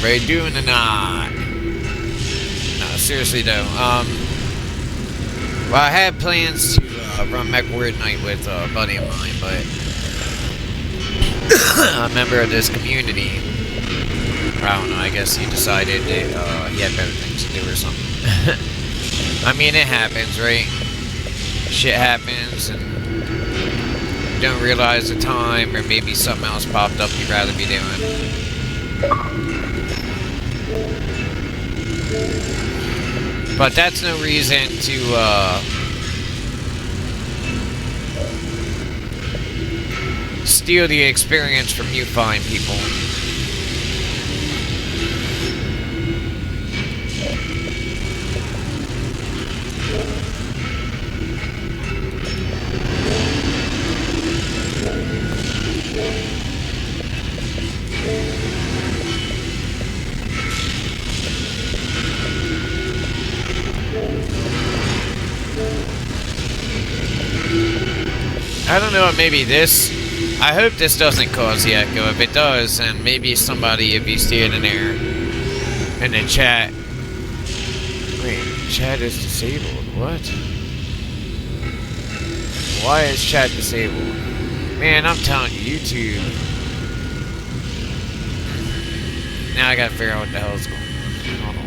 everybody doing tonight? No, seriously though. Well, I had plans to run Mechwarrior night with a buddy of mine, but a member of this community, I don't know, I guess he decided that he had better things to do or something. I mean, it happens, right? Shit happens, and you don't realize the time, or maybe something else popped up you'd rather be doing. But that's no reason to, steal the experience from you fine people. I don't know, maybe this... I hope this doesn't cause the echo. If it does, then maybe somebody, if you see it in there, in the chat... Wait, chat is disabled. What? Why is chat disabled? Man, I'm telling you, YouTube... Now I gotta figure out what the hell is going on. Hold on.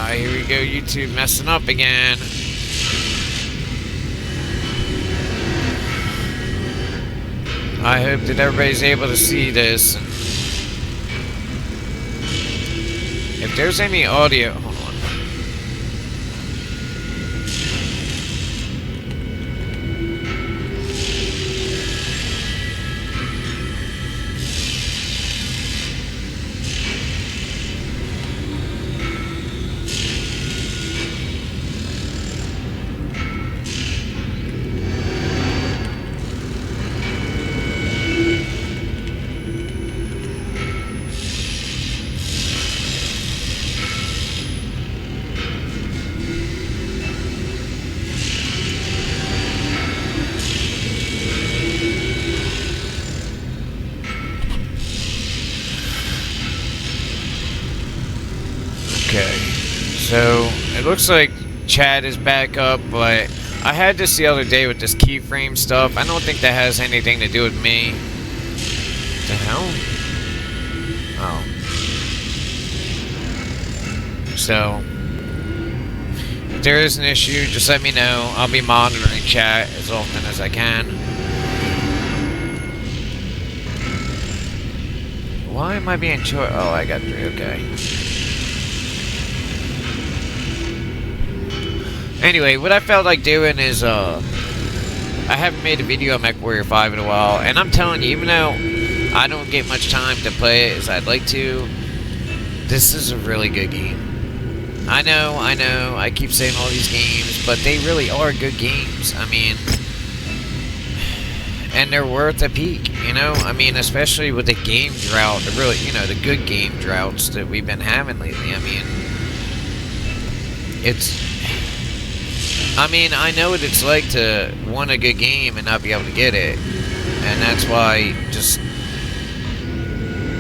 Here we go, YouTube messing up again. I hope that everybody's able to see this. If there's any audio... Hold on. Okay, so it looks like chat is back up, but I had this the other day with this keyframe stuff. I don't think that has anything to do with me. What the hell? Oh. So, if there is an issue, just let me know. I'll be monitoring chat as often as I can. Why am I being short? Oh, I got 3, okay. Anyway, what I felt like doing is, I haven't made a video on Mechwarrior 5 in a while, and I'm telling you, even though I don't get much time to play it as I'd like to, this is a really good game. I know, I keep saying all these games, but they really are good games. I mean, and they're worth a peek, you know? I mean, especially with the game drought, the really, you know, the good game droughts that we've been having lately. I mean, I know what it's like to want a good game and not be able to get it. And that's why, just,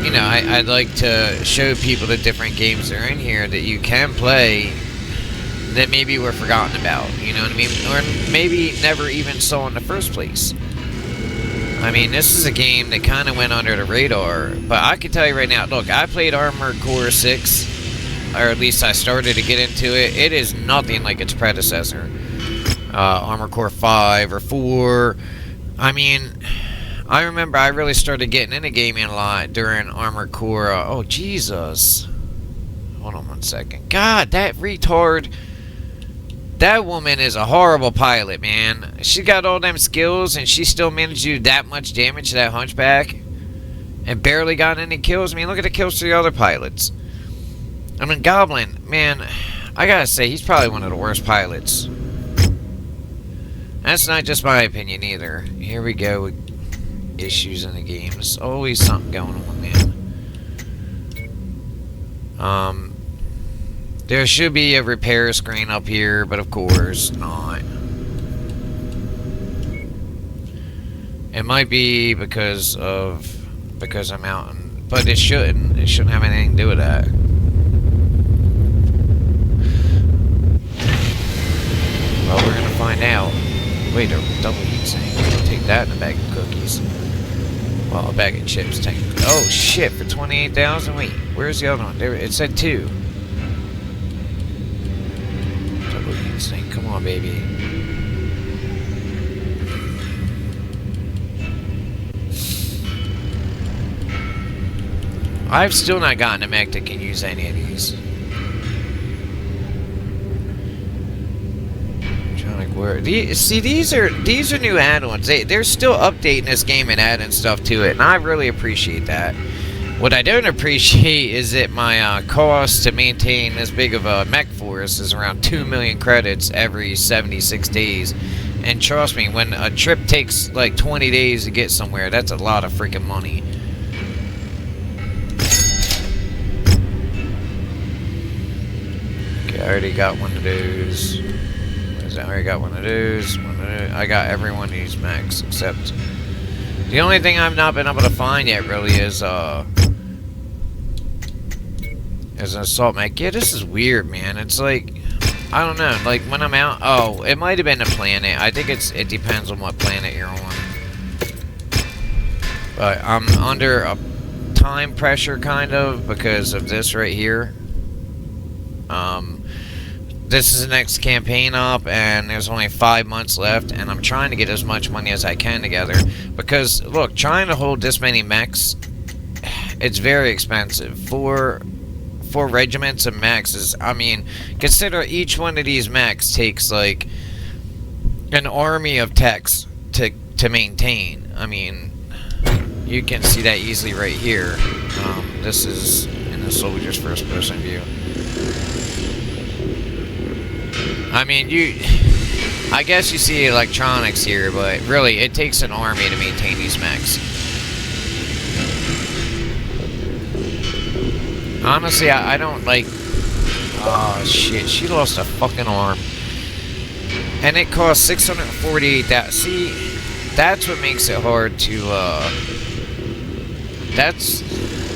you know, I'd like to show people the different games that are in here that you can play that maybe were forgotten about, you know what I mean? Or maybe never even saw in the first place. I mean, this is a game that kind of went under the radar. But I can tell you right now, look, I played Armored Core 6, or at least I started to get into it. It is nothing like its predecessor. Armored Core 5 or 4. I mean, I remember I really started getting into gaming a lot during Armored Core. Oh, Jesus. Hold on 1 second. God, that retard. That woman is a horrible pilot, man. She got all them skills and she still managed to do that much damage to that Hunchback. And barely got any kills. I mean, look at the kills to the other pilots. I mean, Goblin, man, I gotta say, he's probably one of the worst pilots. That's not just my opinion either. Here we go with issues in the game. There's always something going on, man. There should be a repair screen up here, but of course not. It might be because I'm out, but it shouldn't. It shouldn't have anything to do with that. Well, we're gonna find out. Wait, a double heat sink. I'll take that in a bag of cookies. Well, a bag of chips. Oh shit! For 28,000. Wait, where's the other one? There, it said 2. Double heat sink. Come on, baby. I've still not gotten a mech that can use any of these. Where see, these are new add-ons. They're still updating this game and adding stuff to it, and I really appreciate that. What I don't appreciate is that my cost to maintain this big of a mech force is around 2 million credits every 76 days. And trust me, when a trip takes like 20 days to get somewhere, that's a lot of freaking money. Okay, I already got one of those. I already got one of those. I got every one of these mechs except the only thing I've not been able to find yet really is an assault mech. Yeah, this is weird, man. It's like, I don't know, like when I'm out. Oh, it might have been a planet. I think it depends on what planet you're on. But I'm under a time pressure kind of because of this right here. This is the next campaign up, and there's only 5 months left, and I'm trying to get as much money as I can together. Because, look, trying to hold this many mechs, it's very expensive. Four regiments of mechs is, I mean, consider each one of these mechs takes, like, an army of techs to maintain. I mean, you can see that easily right here. This is in the soldier's first-person view. I mean, I guess you see electronics here, but really, it takes an army to maintain these mechs. Honestly, I don't like... Oh, shit, she lost a fucking arm. And it costs 648. See, that's what makes it hard to, That's...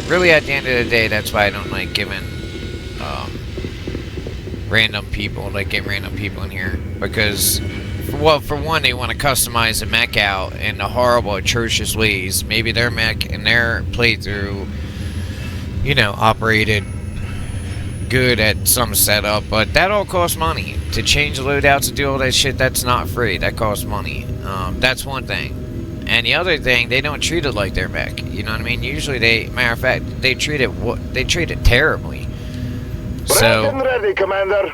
Really, at the end of the day, that's why I don't like giving, random people, like get random people in here, because well, for one, they want to customize the mech out in the horrible, atrocious ways. Maybe their mech and their playthrough, you know, operated good at some setup, but that all costs money. To change the loadouts and do all that shit, that's not free. That costs money. That's one thing. And the other thing, they don't treat it like their mech. You know what I mean? Usually, matter of fact, they treat it terribly. So, Prepped and ready, Commander.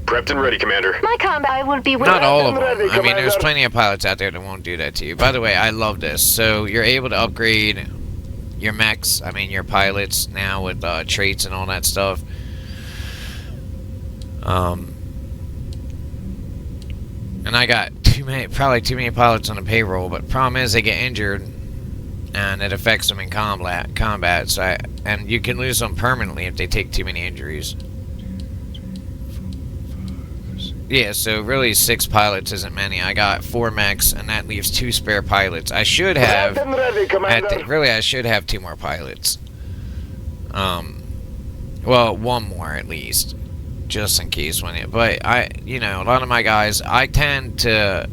Prepped and ready, Commander. My combat will be ready. Not all of them. Ready, I mean, there's Commander. plenty of pilots out there that won't do that to you. By the way, I love this. So, you're able to upgrade your mechs, I mean, your pilots now with traits and all that stuff. And I got probably too many pilots on the payroll, but the problem is they get injured. And it affects them in combat. So and you can lose them permanently if they take too many injuries. Yeah, so really 6 pilots isn't many. I got 4 mechs, and that leaves 2 spare pilots. I should have... Prepped and ready, Commander. Really, I should have 2 more pilots. Well, 1 more at least, just in case when it... But you know, a lot of my guys, I tend to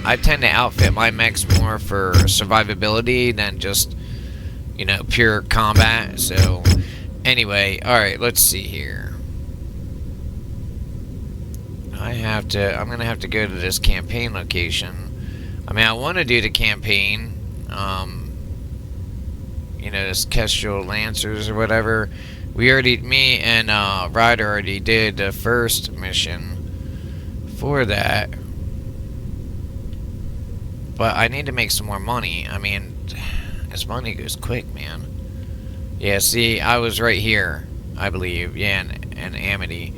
outfit my mechs more for survivability than just, you know, pure combat. So, anyway, alright, let's see here. I'm gonna have to go to this campaign location. I mean, I want to do the campaign, you know, this Kestrel Lancers or whatever. Me and Ryder already did the first mission for that. But I need to make some more money. I mean, this money goes quick, man. Yeah, see, I was right here, I believe. Yeah, in Amity.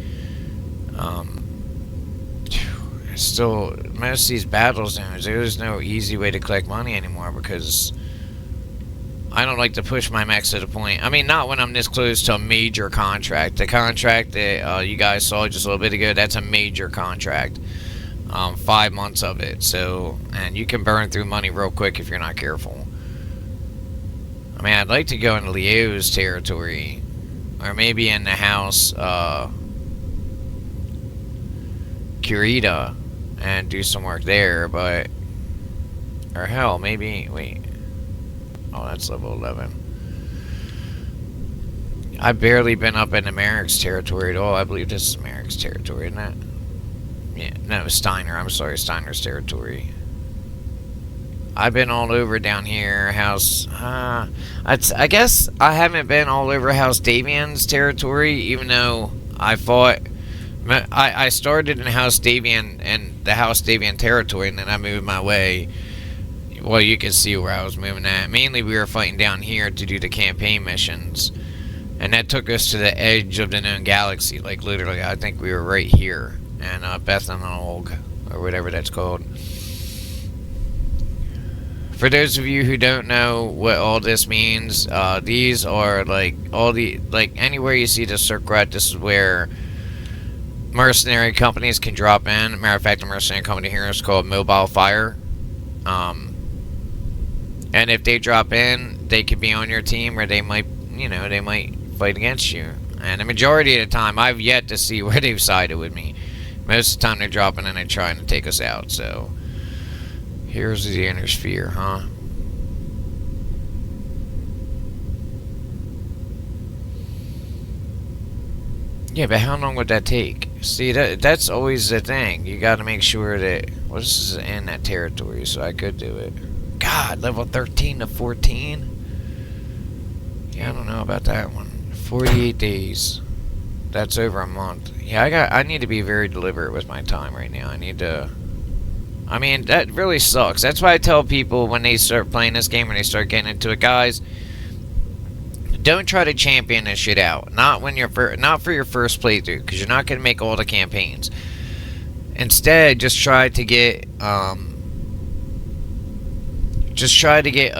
Still, most of these battle zones, there's no easy way to collect money anymore because I don't like to push my mechs to the point. I mean, not when I'm this close to a major contract. The contract that you guys saw just a little bit ago, that's a major contract. 5 months of it. So, and you can burn through money real quick if you're not careful. I mean, I'd like to go into Leo's territory, or maybe in the house, Kurita, and do some work there, but, or hell, maybe, wait, oh, that's level 11. I've barely been up in Merrick's territory at all. I believe this is Merrick's territory, isn't it? Yeah, no, Steiner. I'm sorry, Steiner's territory. I've been all over down here. House, I guess I haven't been all over House Davian's territory, even though I fought. I started in House Davian and the House Davian territory, and then I moved my way. Well, you can see where I was moving at. Mainly, we were fighting down here to do the campaign missions. And that took us to the edge of the known galaxy. Like, literally, I think we were right here. And Bethanolg, or whatever that's called. For those of you who don't know what all this means, these are, like, all the... Like, anywhere you see the circle, this is where mercenary companies can drop in. Matter of fact, the mercenary company here is called Mobile Fire. And if they drop in, they could be on your team, or they might, you know, they might fight against you. And the majority of the time, I've yet to see where they've sided with me. Most of the time, they're dropping in and trying to take us out. So, here's the inner sphere, huh? Yeah, but how long would that take? See, that's always the thing. You got to make sure that... Well, this is in that territory, so I could do it. God, level 13 to 14? Yeah, I don't know about that one. 48 days. That's over a month. Yeah, I need to be very deliberate with my time right now. I need to... I mean, that really sucks. That's why I tell people when they start playing this game, when they start getting into it, guys, don't try to champion this shit out. Not when you're not for your first playthrough, because you're not going to make all the campaigns. Instead, just try to get a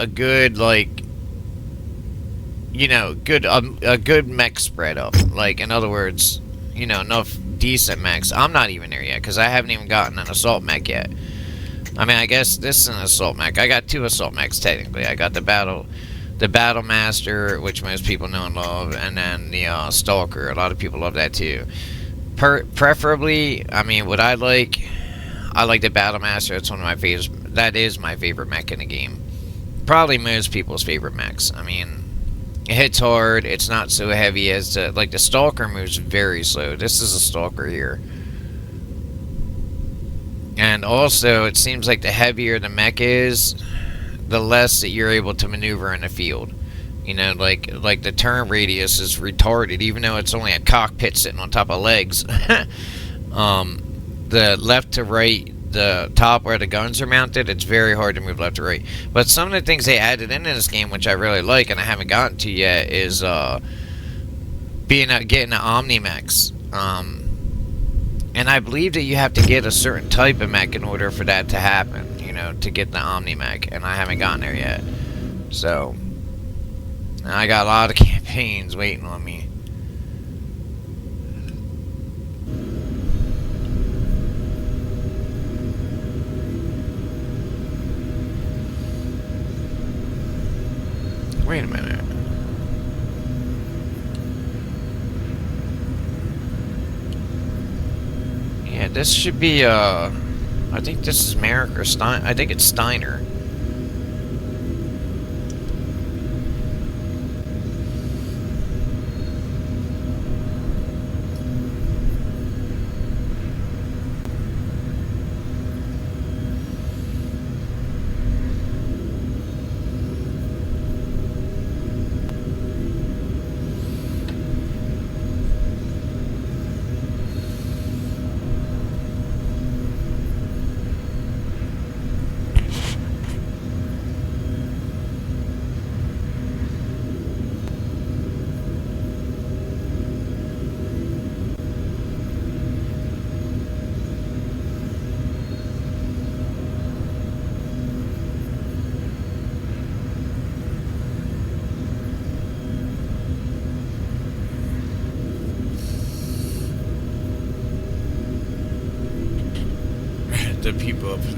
good, like, you know, a good mech spread up. Like, in other words, you know, enough decent mechs. I'm not even there yet, because I haven't even gotten an assault mech yet. I mean, I guess this is an assault mech. I got 2 assault mechs, technically. I got the Battle Master, which most people know and love, and then the Stalker. A lot of people love that, too. Preferably, I mean, what I like the Battle Master. It's one of my favorites. That is my favorite mech in the game. Probably most people's favorite mechs. I mean, it hits hard. It's not so heavy as like the Stalker moves very slow. This is a Stalker here. And also, it seems like the heavier the mech is, the less that you're able to maneuver in the field. You know, like the turn radius is retarded, even though it's only a cockpit sitting on top of legs. The left to right, the top where the guns are mounted, it's very hard to move left to right. But some of the things they added into this game, which I really like and I haven't gotten to yet, is getting the Omni-Mechs. And I believe that you have to get a certain type of mech in order for that to happen, you know, to get the Omni-Mech, and I haven't gotten there yet. So, I got a lot of campaigns waiting on me. Wait a minute. Yeah, this should be, I think this is Merrick or Stein. I think it's Steiner.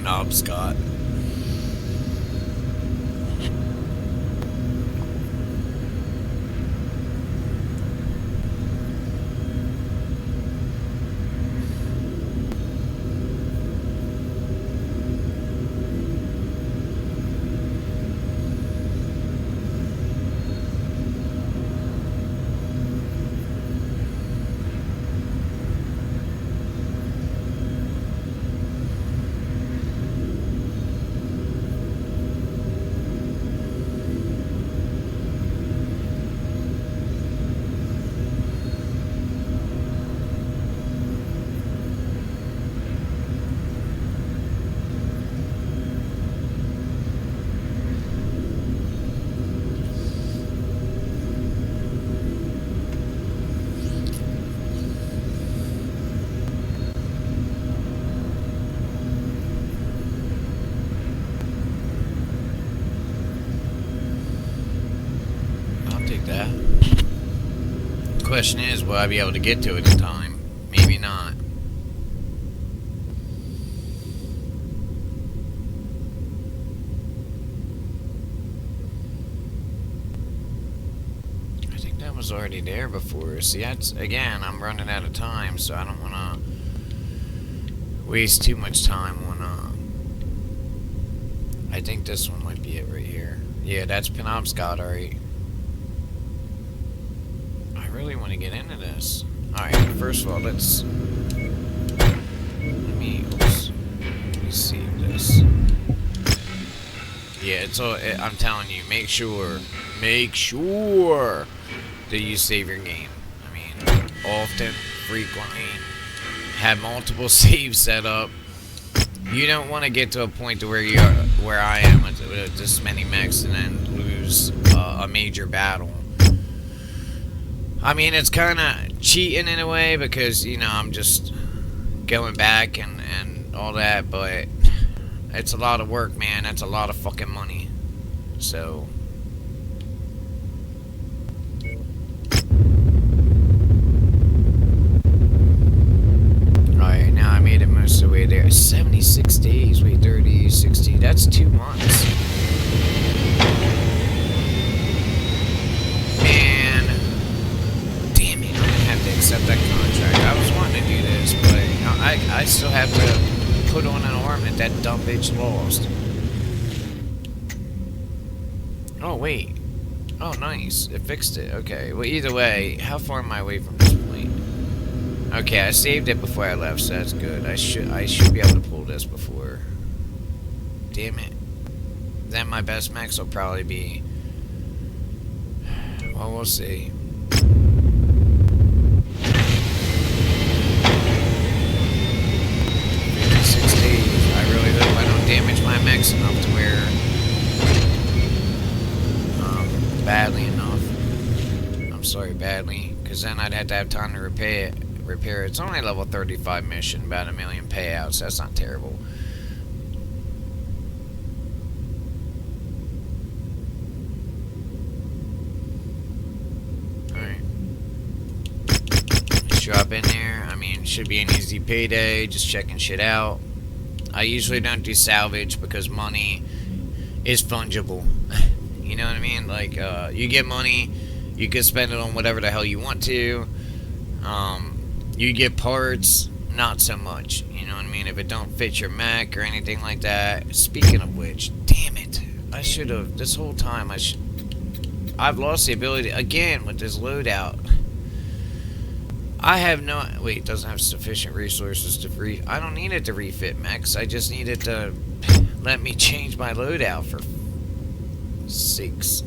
Penobscot. That. Question is, will I be able to get to it in time? Maybe not. I think that was already there before. See, that's, again, I'm running out of time, so I don't want to waste too much time on, I think this one might be it right here. Yeah, that's Penobscot, alright. I really want to get into this. Alright, first of all, let me save this. Yeah, it's all, I'm telling you, make sure that you save your game. I mean, often, frequently, have multiple saves set up. You don't want to get to a point to where I am with this many mechs and then lose a major battle. I mean, it's kind of cheating in a way because, you know, I'm just going back and all that, but it's a lot of work, man. That's a lot of fucking money. So, alright, now I made it most of the way there. 76 days, wait, 30, 60, that's 2 months. Accept that contract. I was wanting to do this, but I still have to put on an ornament that dumb bitch lost. Oh, wait. Oh, nice. It fixed it. Okay. Well, either way, how far am I away from this point? Okay, I saved it before I left, so that's good. I should be able to pull this before. Damn it. Then my best max will probably be... Well, we'll see. 6 days. I really hope I don't damage my mechs enough to where badly enough. I'm sorry, badly, because then I'd have to have time to repair it. It's only a level 35 mission, about 1 million payouts. That's not terrible. Alright. Drop in there. I mean, it should be an easy payday. Just checking shit out. I usually don't do salvage because money is fungible. You know what I mean? Like, you get money, you can spend it on whatever the hell you want to. You get parts, not so much. You know what I mean? If it don't fit your mech or anything like that. Speaking of which, damn it. I should have, this whole time, I've lost the ability, again, with this loadout. I have no... Wait, it doesn't have sufficient resources to I don't need it to refit mechs. I just need it to let me change my loadout for sakes.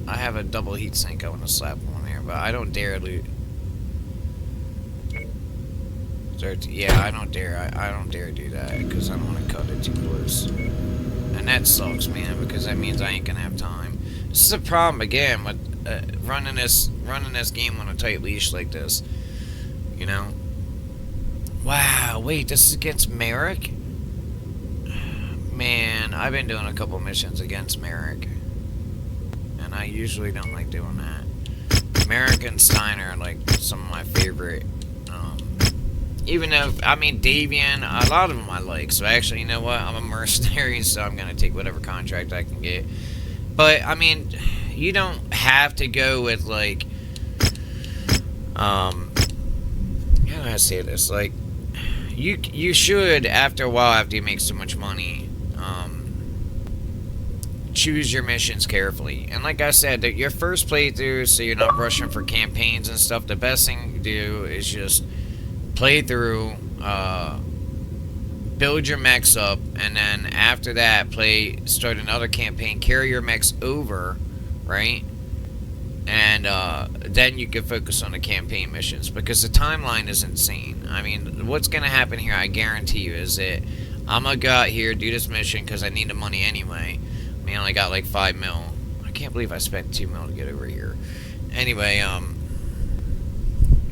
I have a double heat sink I want to slap on there, but I don't dare loot. Yeah, I don't dare. I don't dare do that because I don't want to cut it too close. And that sucks, man, because that means I ain't gonna have time. This is a problem again with running this game on a tight leash like this. You know. Wow. Wait, this is against Merrick. Man, I've been doing a couple missions against Merrick, and I usually don't like doing that. Merrick and Steiner are like some of my favorite Even though, I mean, Davian, a lot of them I like. So actually, you know what? I'm a mercenary, so I'm gonna take whatever contract I can get. But I mean, you don't have to go with like, how do I say this? Like, you should, after a while, after you make so much money, choose your missions carefully. And like I said, that your first playthrough, so you're not rushing for campaigns and stuff, the best thing to do is just play through, build your mechs up, and then after that, start another campaign, carry your mechs over, right? And then you can focus on the campaign missions, because the timeline is insane. I mean, what's going to happen here, I guarantee you, is that I'm going to go out here, do this mission, because I need the money anyway. I mean, I only got like 5 mil. I can't believe I spent 2 mil to get over here. Anyway,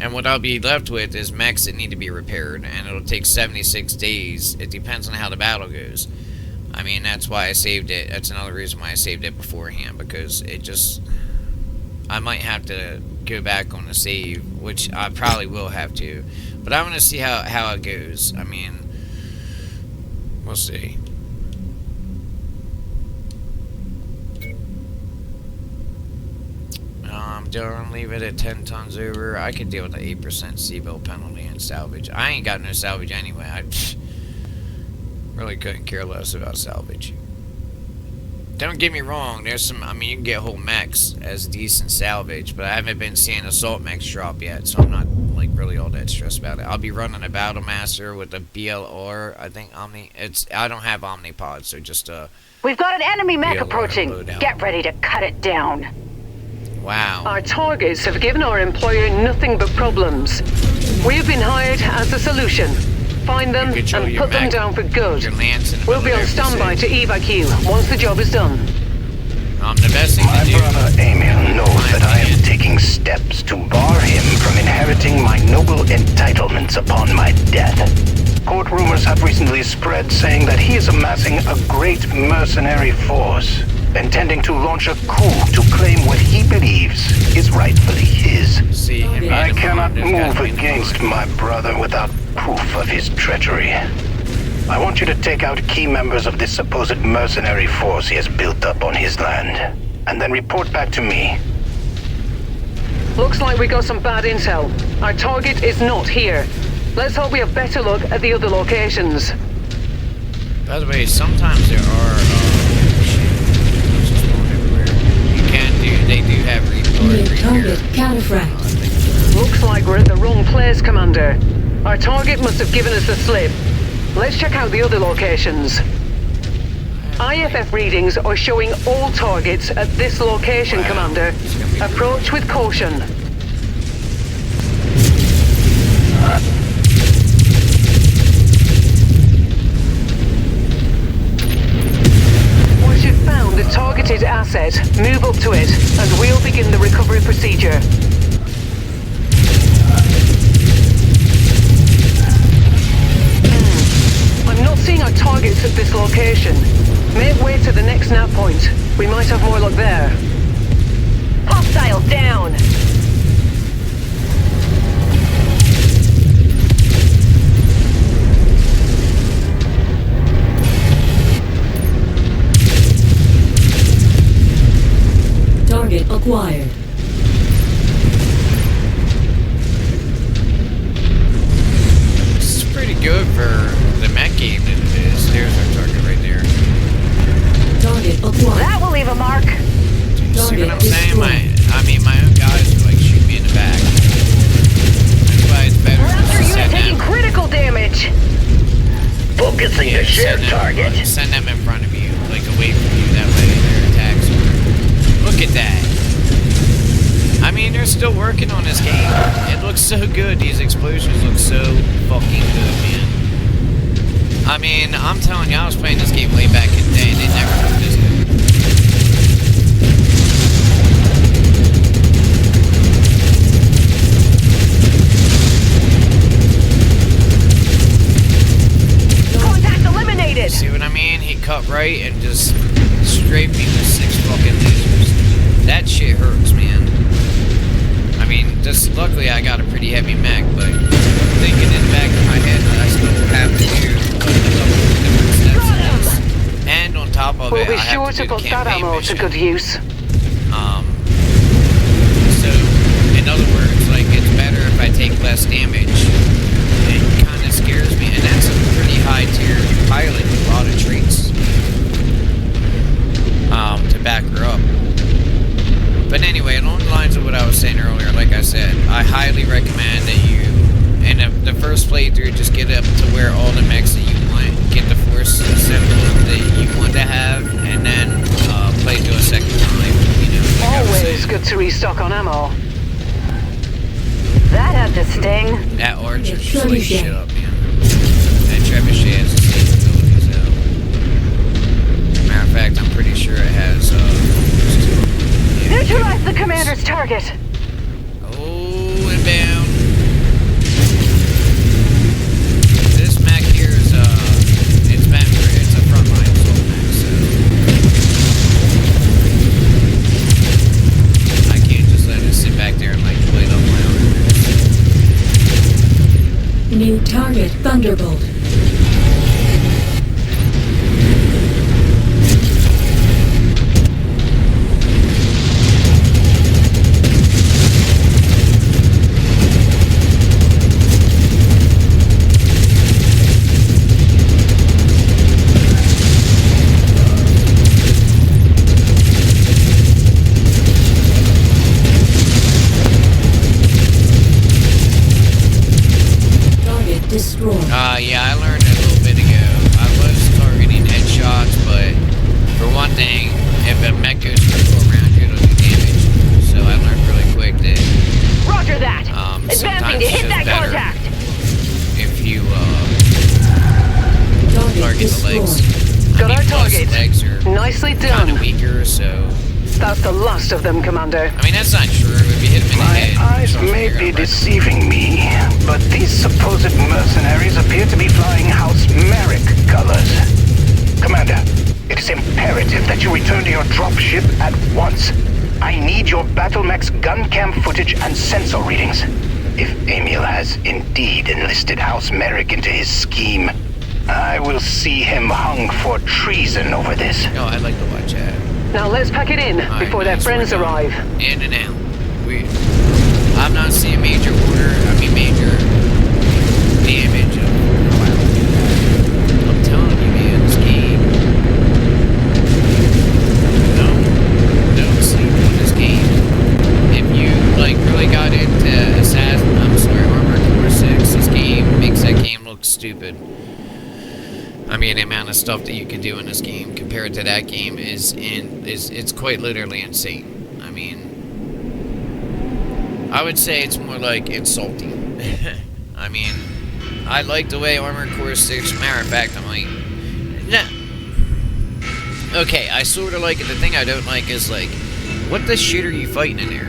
and what I'll be left with is mechs that need to be repaired, and it'll take 76 days. It depends on how the battle goes. I mean, that's why I saved it. That's another reason why I saved it beforehand, because it just... I might have to go back on the save, which I probably will have to. But I want to see how it goes. I mean, we'll see. Don't leave it at 10 tons over. I could deal with the 8% C-bill penalty and salvage. I ain't got no salvage anyway. I really couldn't care less about salvage. Don't get me wrong. There's some, I mean, you can get whole mechs as decent salvage, but I haven't been seeing assault mechs drop yet, so I'm not, like, really all that stressed about it. I'll be running a Battle Master with a BLR, I think, Omni. I don't have Omnipod, so just, We've got an enemy mech BLR approaching. Get ready to cut it down. Wow. Our targets have given our employer nothing but problems. We have been hired as the solution. Find them and put them down for good. We'll be on standby to evac once the job is done. The best thing my to do, brother Emil knows that I am taking steps to bar him from inheriting my noble entitlements upon my death. Court rumors have recently spread saying that he is amassing a great mercenary force, intending to launch a coup to claim what he believes is rightfully his. I cannot move against my brother without proof of his treachery. I want you to take out key members of this supposed mercenary force he has built up on his land, and then report back to me. Looks like we got some bad intel. Our target is not here. Let's hope we have better luck at the other locations. By the way, sometimes there are, they do have target counterfract. Looks like we're at the wrong place, Commander. Our target must have given us the slip. Let's check out the other locations. IFF readings are showing all targets at this location, Commander. Approach with caution. Once you've found the targeted asset, move up to it, and we'll begin the recovery procedure. I'm not seeing our targets at this location. Make way to the next nav point. We might have more luck there. Hostile down! Target acquired. This is pretty good for the mech game that it is. There's our target right there. Target acquired. That will leave a mark. See what I'm saying? My own guys are like shooting me in the back. That's why it's better Raptor to unit send taking them. critical damage. Focusing the shared target. Send them in front of you, like away from you. That way their attacks are... Look at that. I mean, they're still working on this game. It looks so good. These explosions look so fucking good, man. I mean, I'm telling you, I was playing this game way back in the day, and they never looked this good. Contact eliminated. See what I mean? He cut right and just straight me with 6 fucking lasers. That shit hurts, man. I mean, just luckily I got a pretty heavy mech, but thinking in the back of my head that I still have to do a couple of different steps in this. And on top of We'll it, be I have sure to do to the put that campaign ammo mission. to good use. So, in other words, like, it's better if I take less damage. It kind of scares me, and that's a pretty high tier pilot with a lot of traits to back her up. But anyway, along the lines of what I was saying earlier, like I said, I highly recommend that you, in the first playthrough, just get up to where all the mechs that you want, get the force assembled that you want to have, and then play through a second time. You know, like I was Always saying. good to restock on ammo. That had to sting. That Archer just like shit up, man. That Trebuchet has the same abilities, though. Matter of fact, I'm pretty sure it has, Neutralize the commander's target. oh, inbound. This mech here is, it's meant for, it's a frontline assault mech, so. I can't just let it sit back there and, like, play it up my own. New target Thunderbolt. Target destroyed. Yeah, I learned a little bit ago. I was targeting headshots, but for one thing, if a mech goes critical around you, it'll do damage. So I learned really quick that Roger that. Advancing sometimes to it's hit just that better contact. if you Target target the legs. destroyed. Got our plus target. the legs are Nicely kind done. of weaker, so That's the last of them, Commander. I mean that's not true. If you hit him in the My head, eyes trust me, may you're be gonna wreck him. deceiving me, but these supposed mercenaries appear to be flying House Merrick colors. Commander, it is imperative that you return to your dropship at once. I need your battle mech's gun cam footage and sensor readings. If Emil has indeed enlisted House Merrick into his scheme, I will see him hung for treason over this. No, I'd like to watch that. Now let's pack it in Alright, before their nice, friends we're done. arrive. In and out. I'm not seeing major major damage. I'm telling you, man, this game. Don't sleep on this game. If you like really got into Armored Core 6, this game makes that game look stupid. I mean, the amount of stuff that you can do in this game compared to that game is it's quite literally insane. I mean, I would say it's more like insulting. I mean, I like the way Armored Core 6. Matter of fact, I'm like, nah. Okay, I sort of like it. The thing I don't like is like, what the shit are you fighting in there?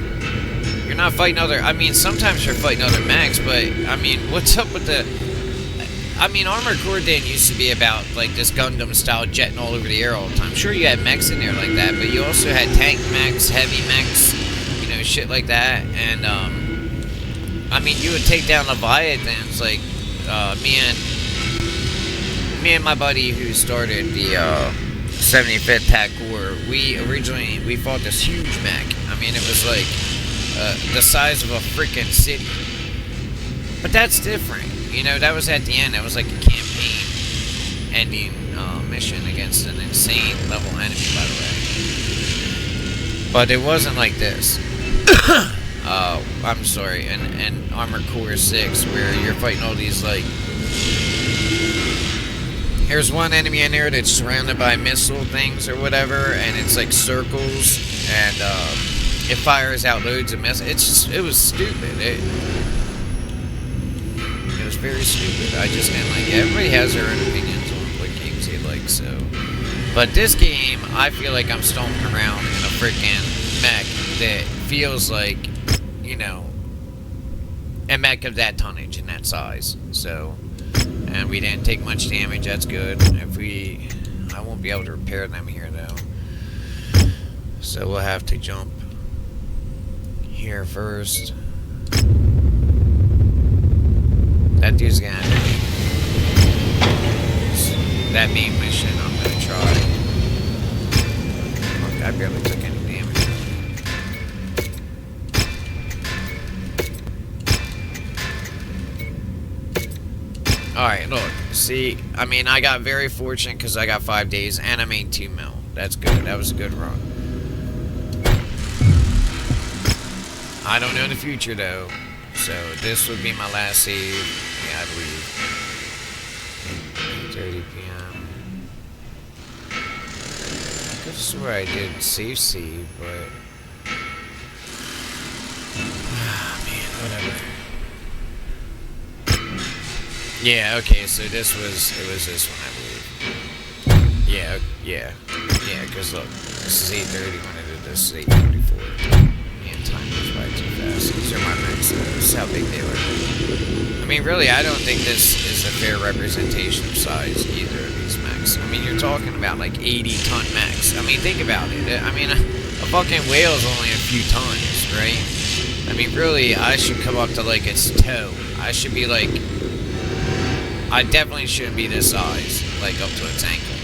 You're not fighting other. I mean, sometimes you're fighting other mechs, but I mean, what's up with the? I mean, Armored Core didn't used to be about, like, this Gundam style jetting all over the air all the time. Sure, you had mechs in there like that, but you also had tank mechs, heavy mechs, you know, shit like that. And, I mean, you would take down Leviathans, like, me and my buddy who started the, 75th TAC Corps, we fought this huge mech. I mean, it was, like, the size of a freaking city. But that's different. You know, that was at the end. That was like a campaign ending mission against an insane level enemy, by the way. But it wasn't like this. I'm sorry, and Armored Core 6, where you're fighting all these, like... There's one enemy in there that's surrounded by missile things or whatever, and it's like circles, and it fires out loads of missiles. It was stupid. It was very stupid. I just didn't like it. Everybody has their own opinions on what games they like, so. But this game, I feel like I'm stomping around in a freaking mech that feels like, you know, a mech of that tonnage and that size. So, and we didn't take much damage. That's good. I won't be able to repair them here though. So we'll have to jump here first. That dude's gonna have to that main mission I'm gonna try. Look, I barely took any damage. Alright, look. See, I mean, I got very fortunate because I got 5 days and I made 2 mil. That's good. That was a good run. I don't know the future, though. So, this would be my last save. Yeah, I believe. 8:30 p.m. I could have swore I did save, but... man, whatever. Yeah, okay, so it was this one, I believe. Yeah, because look, this is 8:30 when I did this, is 8:44. Man, time goes by too fast. These are my mechs, though. This is how big they are. I mean, really, I don't think this is a fair representation of size, either of these mechs. I mean, you're talking about, like, 80-ton mechs. I mean, think about it. I mean, a fucking whale is only a few tons, right? I mean, really, I should come up to, like, its toe. I should be, like... I definitely shouldn't be this size, like up to its ankle.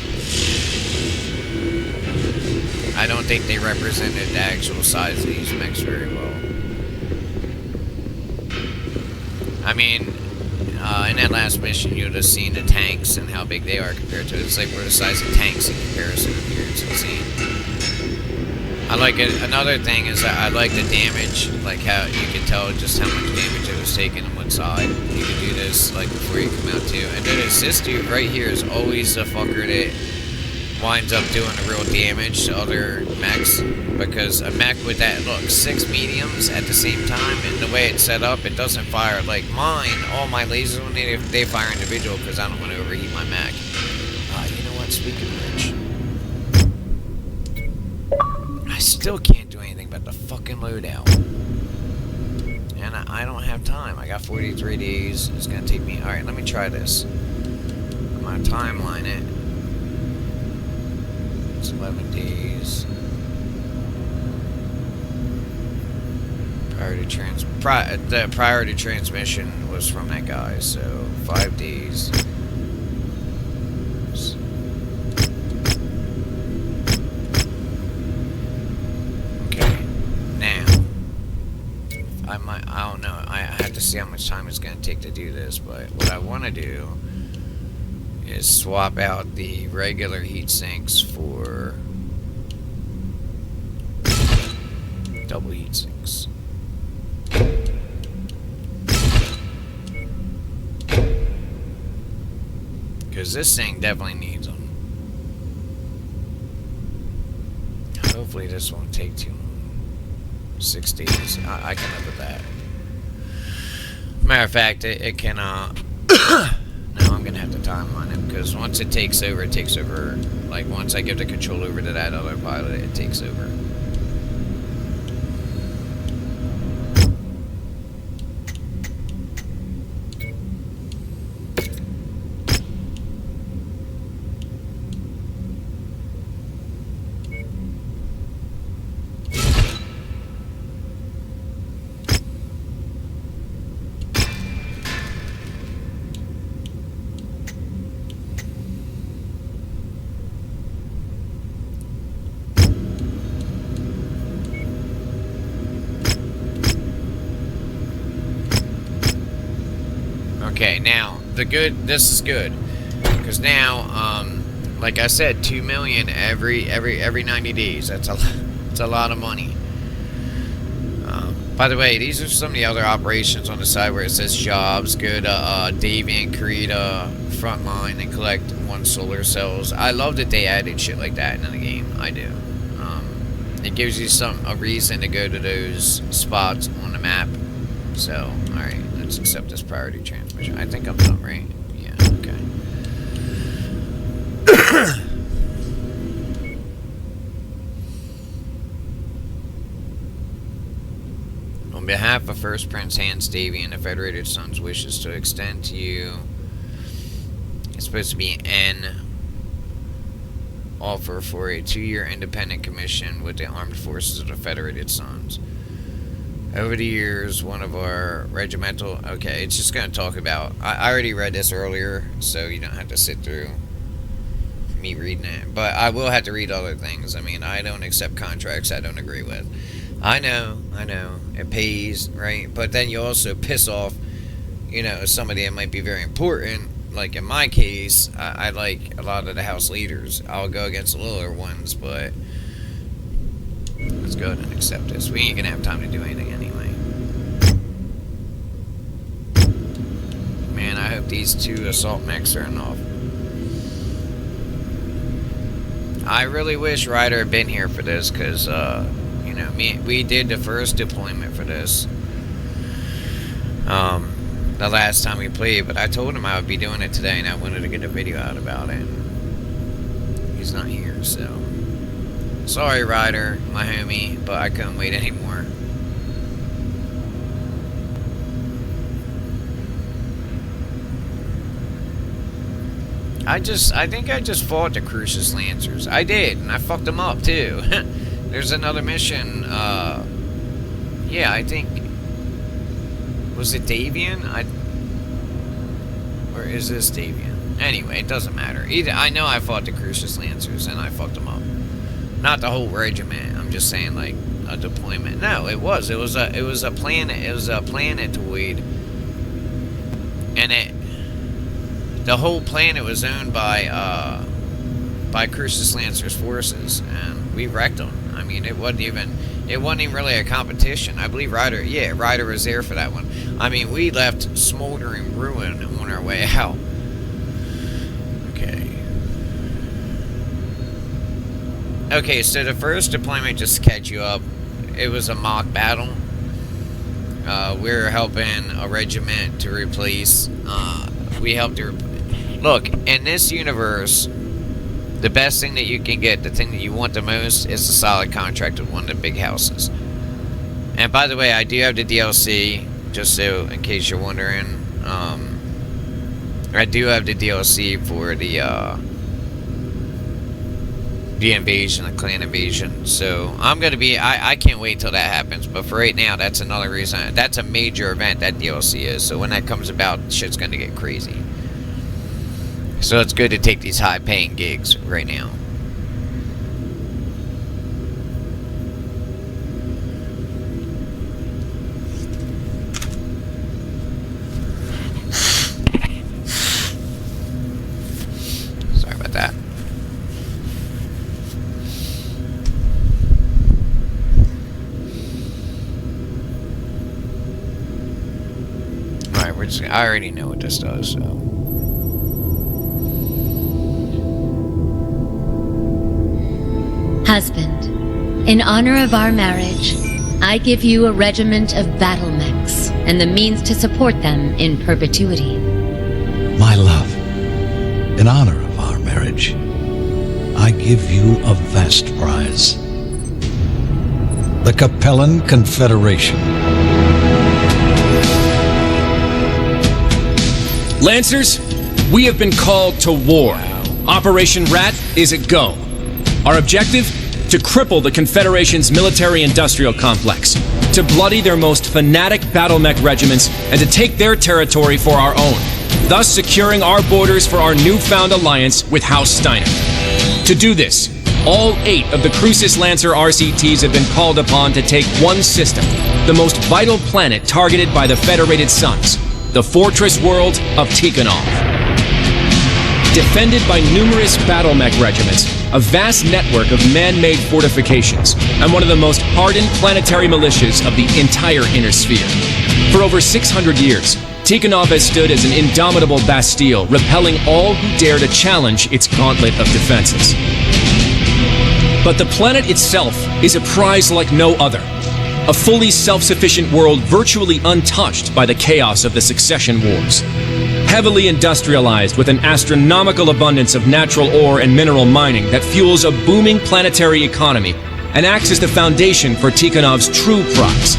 I don't think they represented the actual size of these mechs very well. I mean, in that last mission, you'd have seen the tanks and how big they are compared to it. It's like we're the size of tanks in comparison here. It's insane. I like it. Another thing is that I like the damage, like how you can tell just how much damage it was taking on one side. You can do this like before you come out too. And then this dude right here is always the fucker that winds up doing the real damage to other mechs, because a mech with that, look, 6 mediums at the same time, and the way it's set up, it doesn't fire like mine. All my lasers, when they fire individual, because I don't want to overheat my mech. You know what? Speaking of which. I still can't do anything but the fucking loadout. And I don't have time. I got 43 days. It's gonna take me... Alright, let me try this. I'm gonna timeline it. It's 11 days. The prior to transmission was from that guy, so 5 days. I don't know. I have to see how much time it's going to take to do this, but what I want to do is swap out the regular heat sinks for double heat sinks. Because this thing definitely needs them. Hopefully this won't take too long. 6 days. I can live with that. Matter of fact, it can, no, I'm gonna have to timeline it, because once it takes over, like, once I give the control over to that other pilot, it takes over. Okay, now, this is good, because now, like I said, 2 million every 90 days, that's a lot of money. By the way, these are some of the other operations on the side where it says jobs. Go to Davian, Karita, Frontline, and collect 1 solar cells. I love that they added shit like that into the game, I do. It gives you a reason to go to those spots on the map. So, alright. Let's accept this priority transmission. I think I'm done, right? Yeah, okay. On behalf of First Prince Hans Davian, the Federated Sons wishes to extend to you, it's supposed to be N, offer for a 2-year independent commission with the Armed Forces of the Federated Sons. Over the years, one of our regimental... Okay, it's just going to talk about... I already read this earlier, so you don't have to sit through me reading it. But I will have to read other things. I mean, I don't accept contracts I don't agree with. I know. It pays, right? But then you also piss off, you know, somebody that might be very important. Like in my case, I like a lot of the house leaders. I'll go against the littler ones, but... Let's go ahead and accept this. We ain't gonna have time to do anything anyway. Man, I hope these 2 assault mechs are enough. I really wish Ryder had been here for this, because, you know, we did the first deployment for this. The last time we played, but I told him I would be doing it today, and I wanted to get a video out about it. He's not here, so... Sorry, Ryder, my homie, but I couldn't wait anymore. I think I just fought the Crucius Lancers. I did, and I fucked them up, too. There's another mission, yeah, I think... Was it Davian? Or is this Davian? Anyway, it doesn't matter. I know I fought the Crucius Lancers, and I fucked them up. Not the whole regiment. I'm just saying, like, a deployment. No, it was a planet. It was a planetoid, and the whole planet was owned by Crucius Lancer's forces, and we wrecked them. I mean, it wasn't even really a competition. I believe Ryder was there for that one. I mean, we left smoldering ruin on our way out. Okay, so the first deployment, just to catch you up, it was a mock battle. We were helping a regiment to replace, look, in this universe, the best thing that you can get, the thing that you want the most, is a solid contract with one of the big houses. And by the way, I do have the DLC, just so, in case you're wondering, I do have the DLC for the invasion, the clan invasion. So I'm gonna be, I can't wait till that happens. But for right now, that's another reason. That's a major event, that DLC is. So when that comes about, shit's gonna get crazy. So it's good to take these high-paying gigs right now. Sorry about that. I already know what this does, so. Husband, in honor of our marriage, I give you a regiment of battle mechs and the means to support them in perpetuity. My love, in honor of our marriage, I give you a vast prize. The Capellan Confederation. Lancers, we have been called to war. Operation Rat is a go. Our objective? To cripple the Confederation's military-industrial complex, to bloody their most fanatic battle mech regiments, and to take their territory for our own, thus securing our borders for our newfound alliance with House Steiner. To do this, all 8 of the Crucius Lancer RCTs have been called upon to take one system, the most vital planet targeted by the Federated Suns, the fortress world of Tikhonov. Defended by numerous battle mech regiments, a vast network of man-made fortifications, and one of the most hardened planetary militias of the entire Inner Sphere. For over 600 years, Tikhonov has stood as an indomitable bastille, repelling all who dare to challenge its gauntlet of defenses. But the planet itself is a prize like no other. A fully self-sufficient world virtually untouched by the chaos of the succession wars. Heavily industrialized with an astronomical abundance of natural ore and mineral mining that fuels a booming planetary economy and acts as the foundation for Tikhonov's true prize,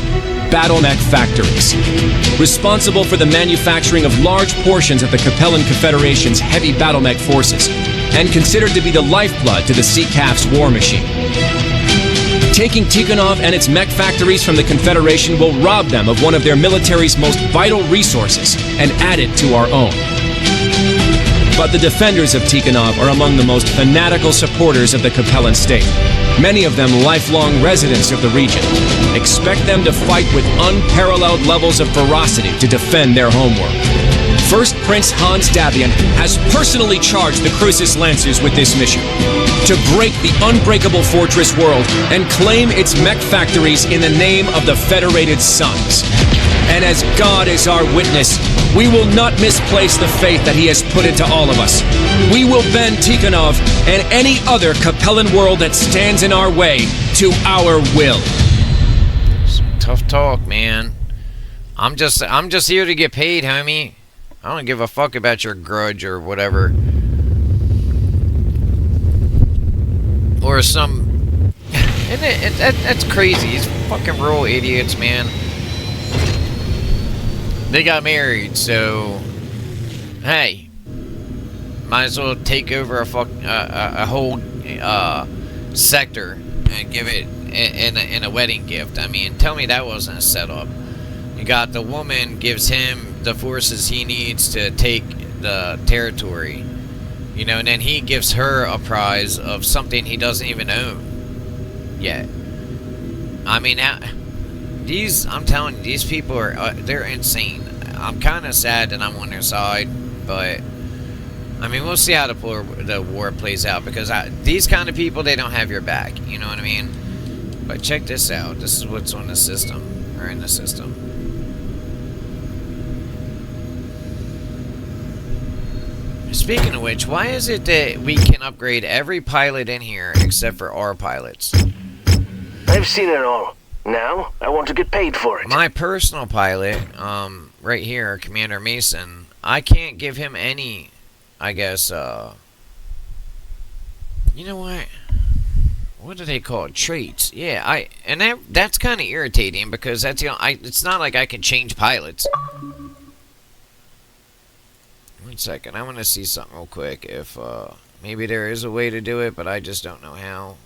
battle mech factories. Responsible for the manufacturing of large portions of the Capellan Confederation's heavy battle mech forces, and considered to be the lifeblood to the CCAF's war machine. Taking Tikhonov and its mech factories from the Confederation will rob them of one of their military's most vital resources and add it to our own. But the defenders of Tikhonov are among the most fanatical supporters of the Capellan state. Many of them lifelong residents of the region. Expect them to fight with unparalleled levels of ferocity to defend their homeworld. First Prince Hans Davian has personally charged the Crucis Lancers with this mission: to break the unbreakable fortress world and claim its mech factories in the name of the Federated Suns. And as God is our witness, we will not misplace the faith that he has put into all of us. We will bend Tikhonov and any other Capellan world that stands in our way to our will. Some tough talk, man. I'm just here to get paid, homie. I don't give a fuck about your grudge or whatever. Or some... that's crazy. These fucking rural idiots, man. They got married, so... Hey. Might as well take over a whole sector and give it in a wedding gift. I mean, tell me that wasn't a setup. You got the woman gives him the forces he needs to take the territory, you know, and then he gives her a prize of something he doesn't even own yet. I mean, I'm telling you, these people are they're insane. I'm kind of sad that I'm on their side, but I mean, we'll see how the war plays out, because these kind of people, they don't have your back, you know what I mean? But check this out. This is what's on the system, or in the system. Speaking of which, why is it that we can upgrade every pilot in here except for our pilots? I've seen it all. Now, I want to get paid for it. My personal pilot, right here, Commander Mason, I can't give him any, I guess, you know what? What do they call it? Traits. Yeah, that's kind of irritating, because that's, you know, it's not like I can change pilots. 1 second, I want to see something real quick. If maybe there is a way to do it, but I just don't know how.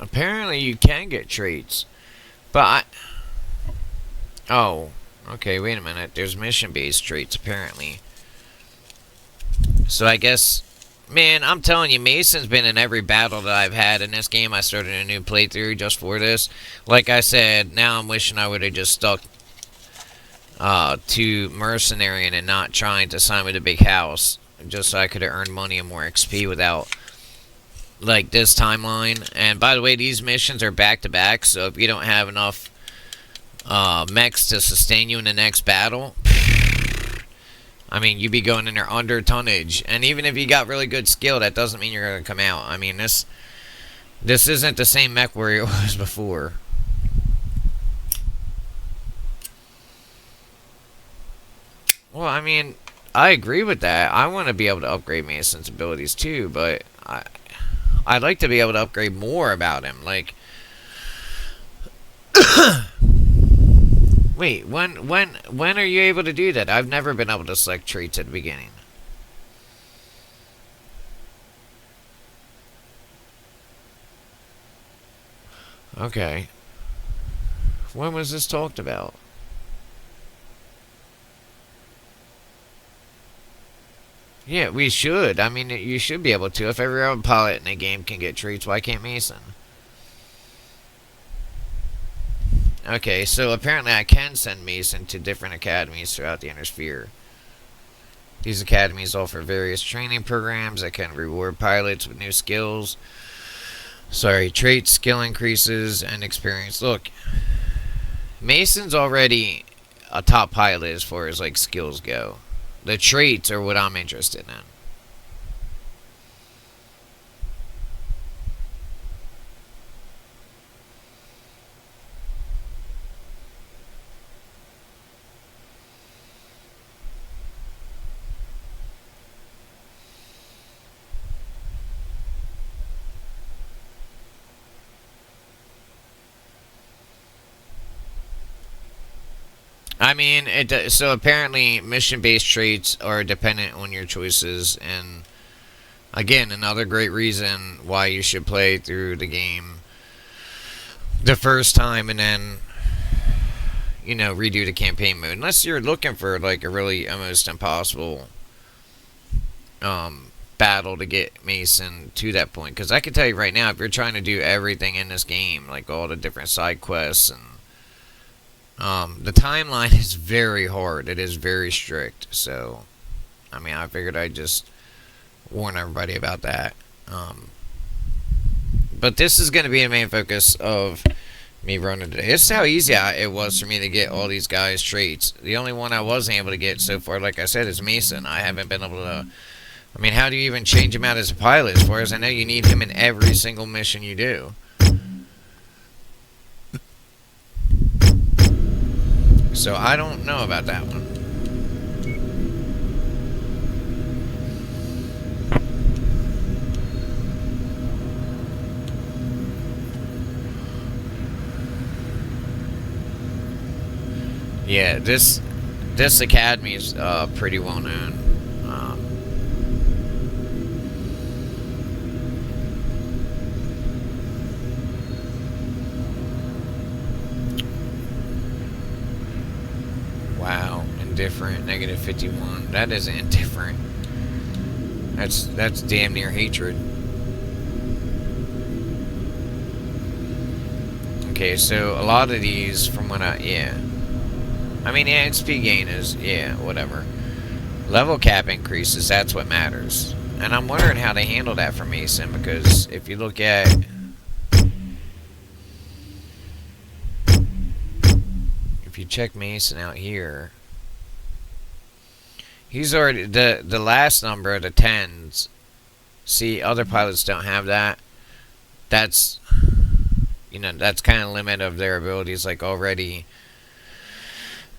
Apparently you can get traits, but oh, okay, wait a minute. There's mission-based traits, apparently. So I guess, man, I'm telling you, Mason's been in every battle that I've had in this game. I started a new playthrough just for this. Like I said, now I'm wishing I would have just stuck to mercenary and not trying to sign with a big house, just so I could have earned money and more XP without, like, this timeline. And by the way, these missions are back-to-back, so if you don't have enough mechs to sustain you in the next battle, I mean, you'd be going in there under tonnage. And even if you got really good skill, that doesn't mean you're going to come out. I mean, this isn't the same Mechwarrior it was before. Well, I mean, I agree with that. I want to be able to upgrade Mason's abilities too, but I'd like to be able to upgrade more about him. Like, wait, when are you able to do that? I've never been able to select traits at the beginning. Okay. When was this talked about? Yeah, we should. I mean, you should be able to. If every other pilot in the game can get traits, why can't Mason? Okay, so apparently I can send Mason to different academies throughout the Inner Sphere. These academies offer various training programs that can reward pilots with new skills. Sorry, traits, skill increases, and experience. Look, Mason's already a top pilot as far as, like, skills go. The traits are what I'm interested in. I mean, so apparently mission-based traits are dependent on your choices, and again, another great reason why you should play through the game the first time and then, you know, redo the campaign mode. Unless you're looking for like a really almost impossible battle to get Mason to that point. Because I can tell you right now, if you're trying to do everything in this game, like all the different side quests and the timeline is very hard. It is very strict. So, I mean, I figured I'd just warn everybody about that. But this is going to be the main focus of me running today. This is how easy it was for me to get all these guys' traits. The only one I wasn't able to get so far, like I said, is Mason. I haven't been able to... I mean, how do you even change him out as a pilot? As far as I know, you need him in every single mission you do. So I don't know about that one. Yeah, this academy is pretty well known. Wow, indifferent, -51. That isn't indifferent. That's damn near hatred. Okay, so a lot of these, from what I mean, yeah, XP gain is, yeah, whatever. Level cap increases, that's what matters. And I'm wondering how they handle that for Mason, because if you look at... If you check Mason out here, he's already, the last number, the 10s, see, other pilots don't have that. That's, you know, that's kind of limit of their abilities, like already...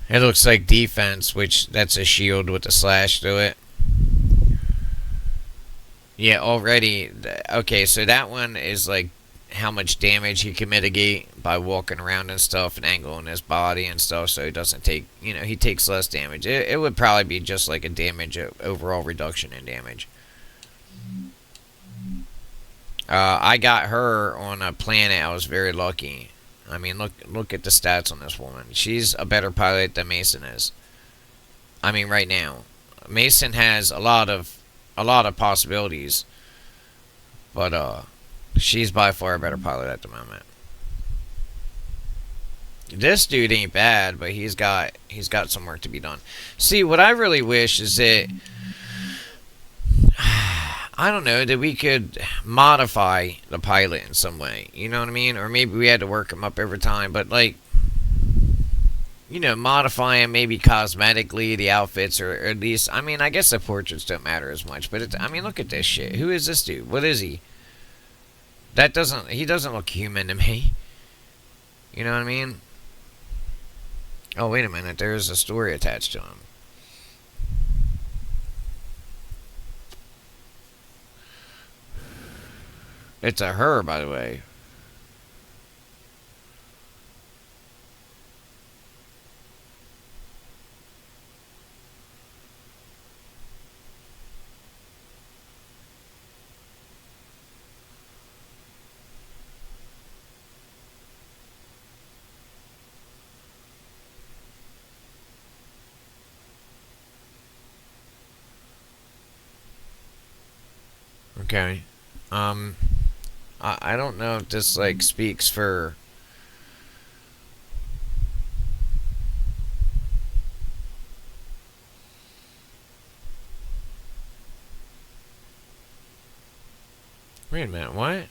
It looks like defense, which that's a shield with a slash through it. Yeah, already. Okay, so that one is like how much damage he can mitigate by walking around and stuff and angling his body and stuff, so he doesn't take, you know, he takes less damage. It would probably be just like a damage, overall reduction in damage. I got her on a planet. I was very lucky. I mean, look at the stats on this woman. She's a better pilot than Mason is. I mean, right now, Mason has a lot of possibilities, but she's by far a better pilot at the moment. This dude ain't bad, but he's got some work to be done. See, what I really wish is that I don't know, that we could modify the pilot in some way. You know what I mean? Or maybe we had to work him up every time. But, like, you know, modify him maybe cosmetically, the outfits, or at least... I mean, I guess the portraits don't matter as much. But, I mean, look at this shit. Who is this dude? What is he? He doesn't look human to me. You know what I mean? Oh, wait a minute. There's a story attached to him. It's a her, by the way. Okay. I don't know if this, like, speaks for... Wait a minute, what?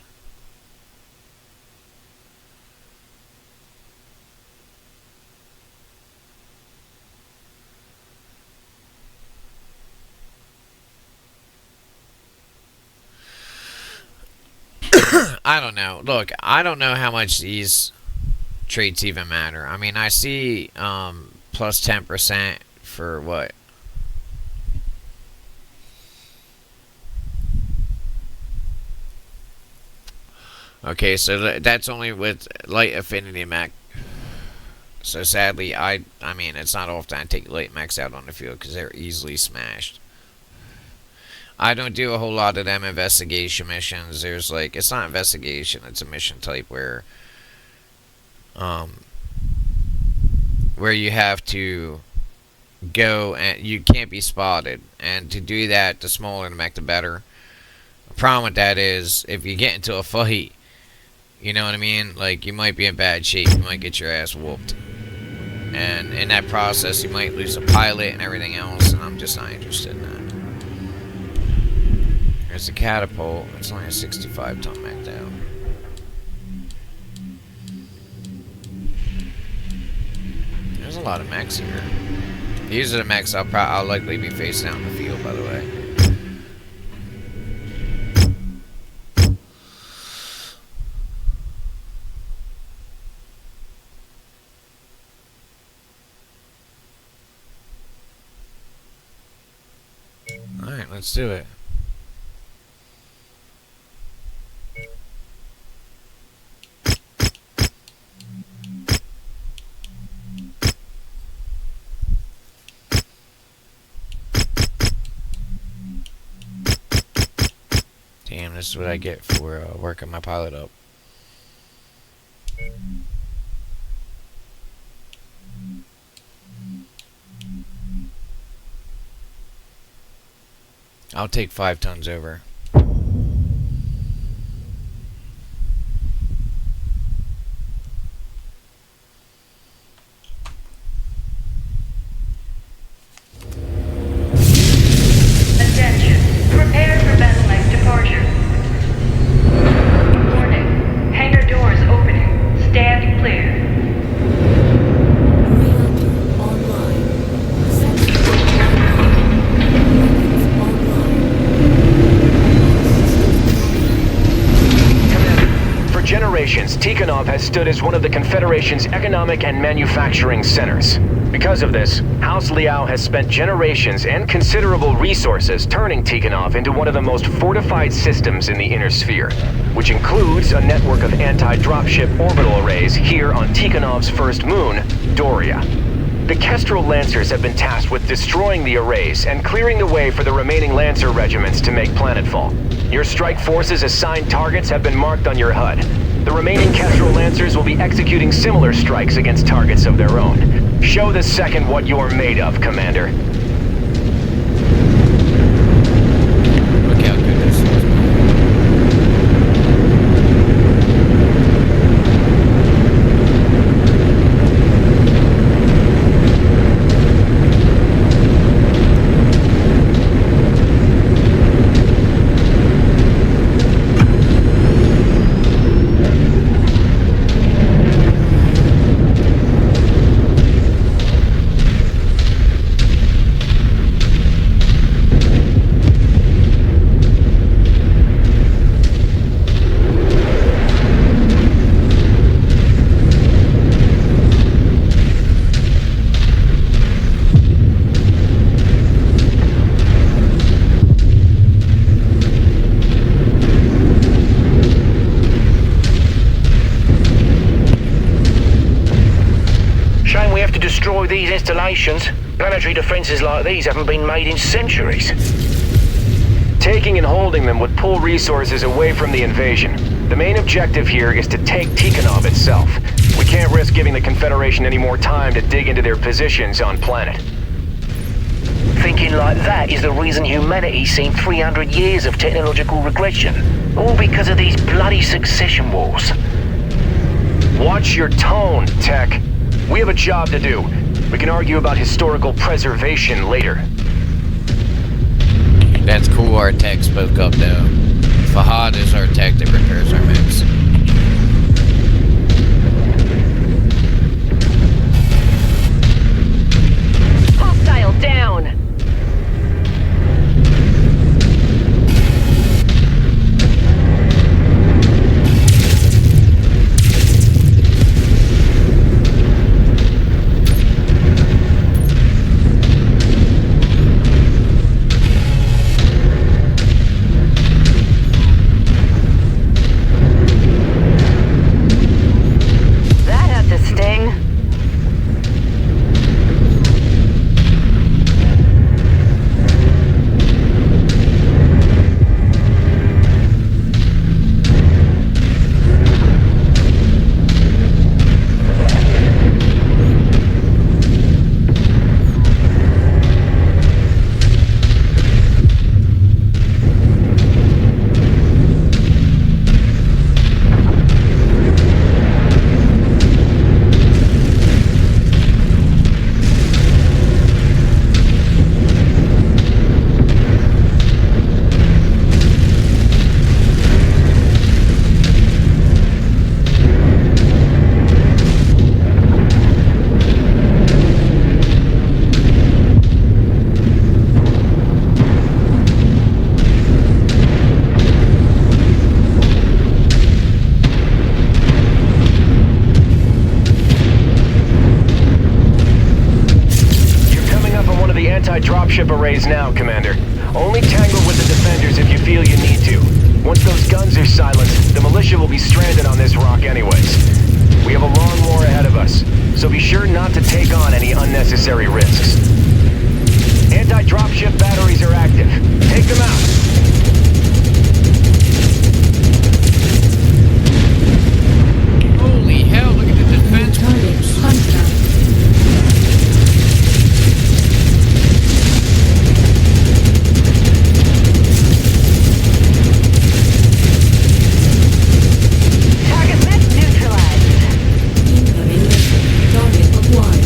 I don't know. Look, I don't know how much these traits even matter. I mean, I see plus 10% for what? Okay, so that's only with light affinity mech. So sadly, I mean, it's not often I take light mechs out on the field because they're easily smashed. I don't do a whole lot of them investigation missions. There's like, it's not investigation, it's a mission type where you have to go and you can't be spotted. And to do that, the smaller the mech, the better. The problem with that is, if you get into a fight, you know what I mean? Like, you might be in bad shape, you might get your ass whooped. And in that process, you might lose a pilot and everything else, and I'm just not interested in that. There's the catapult. It's only a 65-ton mech, though. There's a lot of mechs here. These are the mechs I'll likely be facing out in the field, by the way. Alright, let's do it. Damn, this is what I get for working my pilot up. I'll take 5 tons over. Attention. Prepare for battle mech departure. Warning. Hangar doors opening. Stand clear. Reactor online. Sensor online. For generations, Tikhonov has stood as one of the Confederation's economic and manufacturing centers. Because of this, House Liao has spent generations and considerable resources turning Tikhonov into one of the most fortified systems in the Inner Sphere, which includes a network of anti-dropship orbital arrays here on Tikhonov's first moon, Doria. The Kestrel Lancers have been tasked with destroying the arrays and clearing the way for the remaining Lancer regiments to make planetfall. Your strike force's assigned targets have been marked on your HUD. The remaining Kestrel Lancers will be executing similar strikes against targets of their own. Show the second what you're made of, Commander. Look how good this is. Destroy these installations. Planetary defenses like these haven't been made in centuries. Taking and holding them would pull resources away from the invasion. The main objective here is to take Tikhonov itself. We can't risk giving the Confederation any more time to dig into their positions on planet. Thinking like that is the reason humanity's seen 300 years of technological regression. All because of these bloody succession wars. Watch your tone, Tech. We have a job to do. We can argue about historical preservation later. That's cool our tech spoke up though. Fahad is our tech that repairs our mechs. Hostile down! dropship arrays now, Commander. Only tangle with the defenders if you feel you need to. Once those guns are silenced, the militia will be stranded on this rock anyways. We have a long war ahead of us, so be sure not to take on any unnecessary risks. Anti-dropship batteries are active. Take them out. Holy hell, look at the defense. Target mech neutralized. Incoming mission. Target acquired.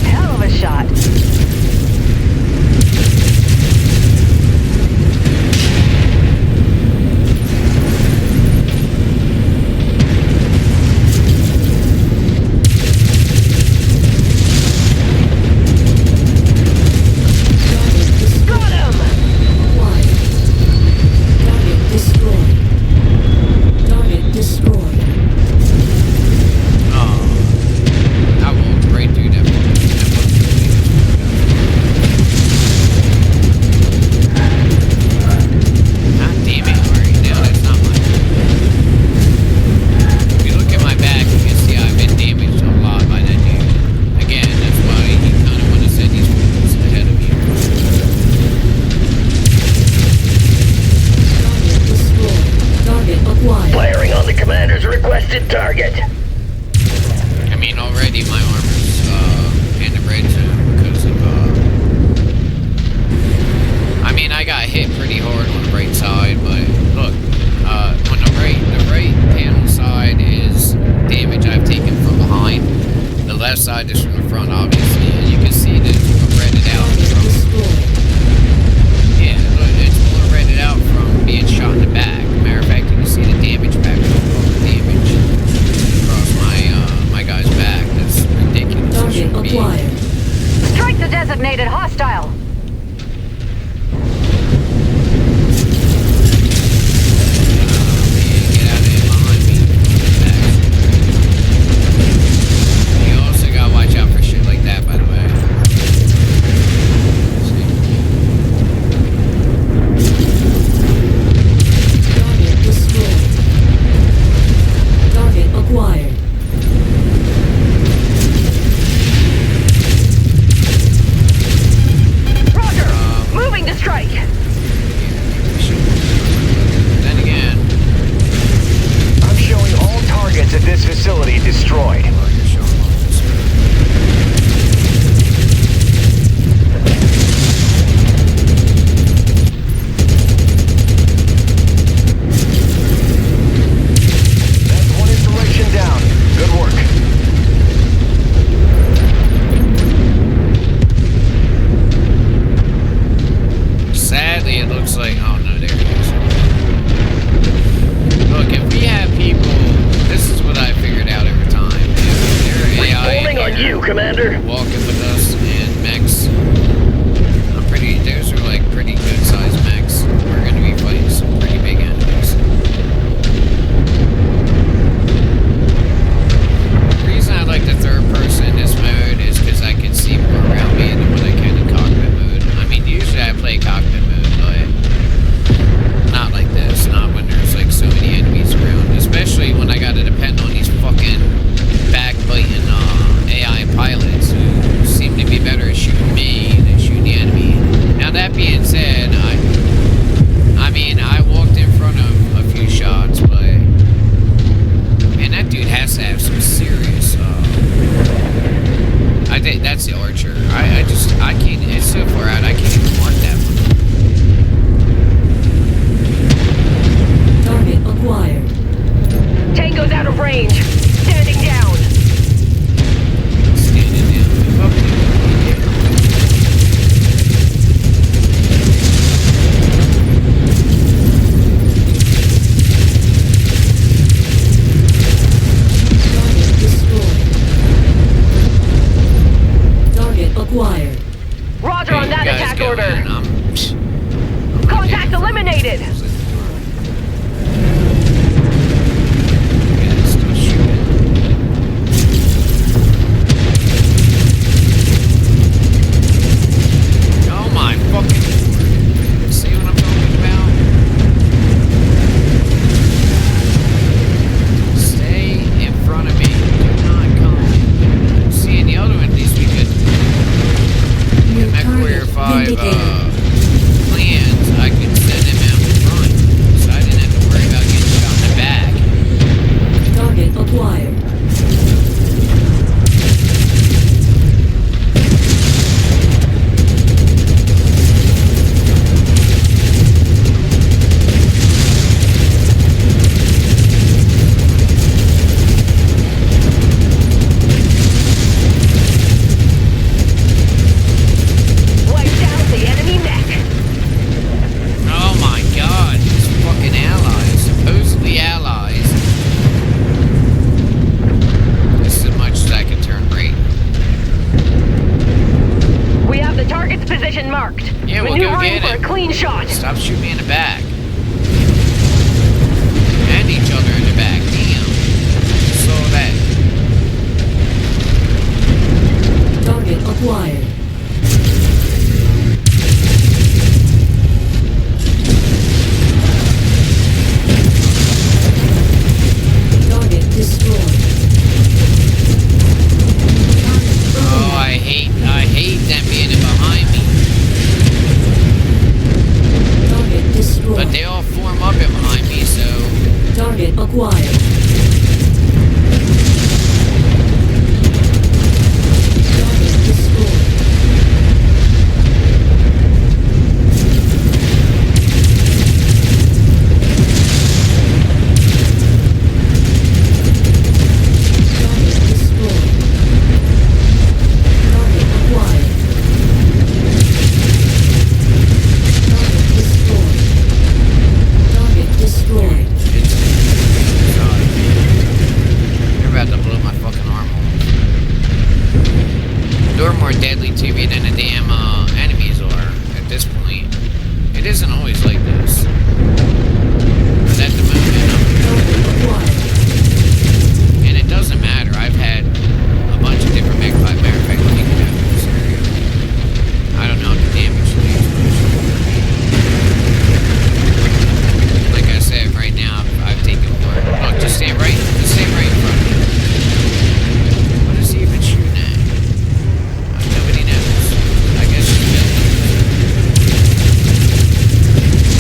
Hell of a shot. Got him! Acquired. Target destroyed. Target destroyed. Oh, I walked right through that. God damn it, Ari. No, that's not mine. If you look at my back, you can see I've been damaged a lot by that dude. Again, that's why you kind of want to send these fools ahead of you. Target destroyed. Target acquired. Firing on the commander's requested target. I mean, already my armor's in the red zone because of, I mean, I got hit pretty hard on the right side, but look, on the right panel side is damage I've taken from behind. The left side is from the front, obviously, and you can see that it's redded out from, yeah, look, it's more redded out from being shot in the back. Matter of fact, you can see the damage back, all the damage across my guy's back. That's ridiculous. It Target shouldn't be. acquired. Strike the designated hostile. Get out of here behind me. You also gotta watch out for shit like that, by the way. Target destroyed. Target acquired. Roger! Moving to strike. Then again, I'm showing all targets at this facility destroyed. well, you're showing off this. That's one installation down. Good work. Sadly, it looks like. Oh no, there it is. Look, if we have people, this is what I figured out every time. If there are AI in Responding on here you, Commander. walking with us in mechs, those are like pretty good sized mechs. We're gonna be fighting some pretty big enemies. The reason I like the third person in this mode is because I can see more around me than when I can in cockpit mode. I mean, usually I play cockpit mode, but not like this. Not when there's like so many enemies around. Especially when I gotta depend on these fucking backbiting AI pilots who seem to be better at shooting me than shooting the enemy. Now that being said, I mean, I walked in front of a few shots, but man, that dude has to have some serious. I think that's the archer. I can't. It's so far out. I can't even mark that one. Target acquired. Tango's out of range. Standing down. Standing down. Okay. Clean shot. Stop shooting me in the back. And each other in the back. Damn. So that. Target acquired. Target destroyed. Oh, I hate them being behind me. Target destroyed. But they all form up in behind me, so. Target acquired. Target destroyed. Target destroyed. Target acquired. Target destroyed. Target destroyed. You're about to blow my fucking arm off. They're more deadly to me than the damn enemies are at this point. It isn't always like this. But at the moment, and it doesn't matter. I've had a bunch of different mech fight. Matter of fact, let me get out of this area. I don't know if the damage is. Like I said, right now I've taken more. Look, just stand right in front of me. What is he even shooting at? Nobody knows. I guess you will.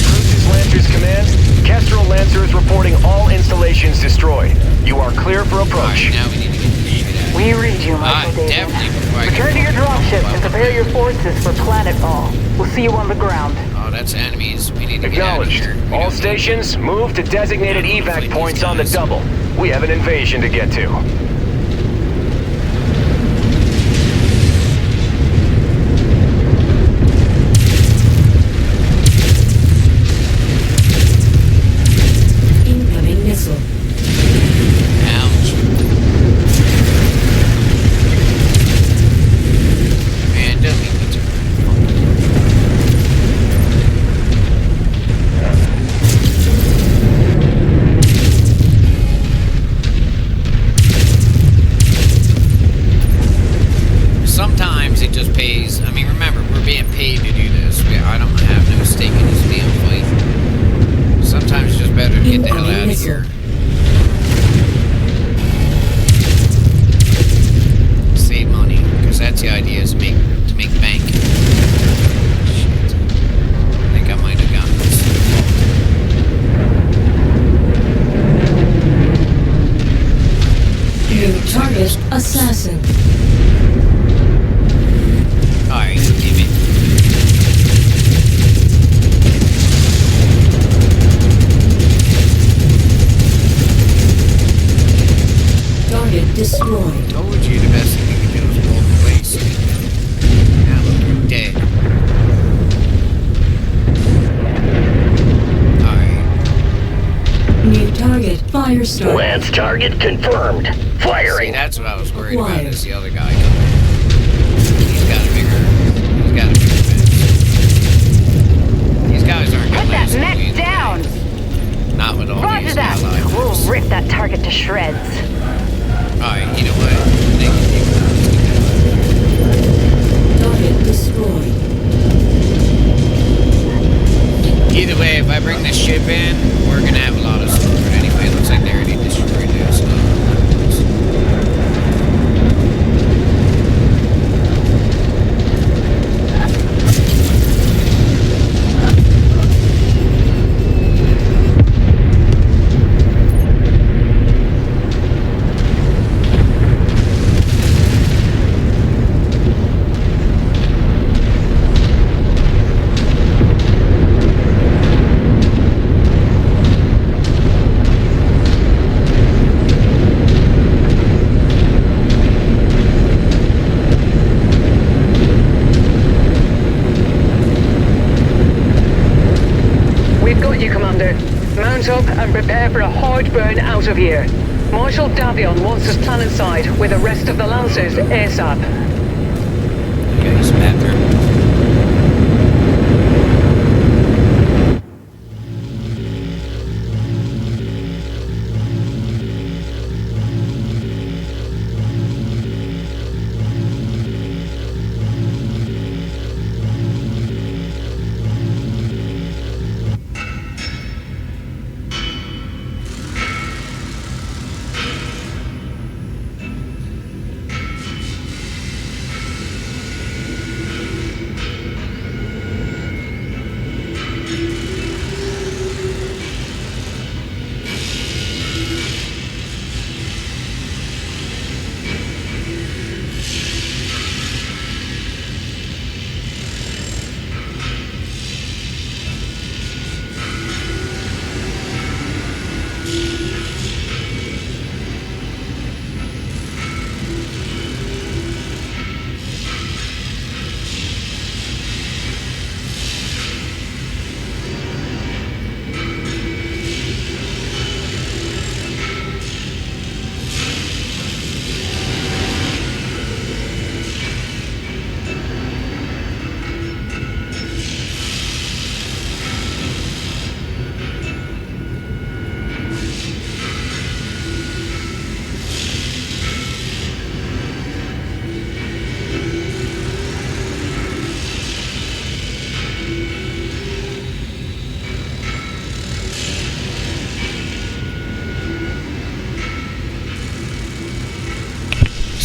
Cruises Lancers Command. Kestrel Lancer is reporting all installations destroyed. You are clear for approach. Alright, now we need to get the shit out. We read you, Michael David. Definitely before I Return to your get dropship and prepare your forces for planetfall. We'll see you on the ground. Oh, that's enemies. We need to get out of Acknowledged. here. All stations, move to designated evac points on the double. We have an invasion to get to. Incoming missile. Ouch. Man, don't make me turn. Sometimes it just pays. I mean, remember, we're being paid to do this. I don't have no stake in this damn fight. Sometimes it's just better to get the hell out of here. Save money, because that's the idea, is to make bank. Shit. I think I might have gotten this. New target assassin. Alright, give it. Target destroyed. Told you the best thing you can do is walk away. So now look, you're dead. Alright. New target Firestar. Lance target confirmed. See, Firing. that's what I was worried about, Acquired. is the other guy coming. He's got a bigger fence. These guys aren't Put gonna that last long mech either down. way. Not with all Roger these that. allied We'll forces. rip that target to shreds. Alright, you know what? Target destroyed. Either way, if I bring the ship in, we're gonna have a lot of support anyway. It looks like they already destroyed this. Mount up and prepare for a hard burn out of here. Marshal Davion wants us planetside with the rest of the Lancers ASAP. Okay, he's bathroom.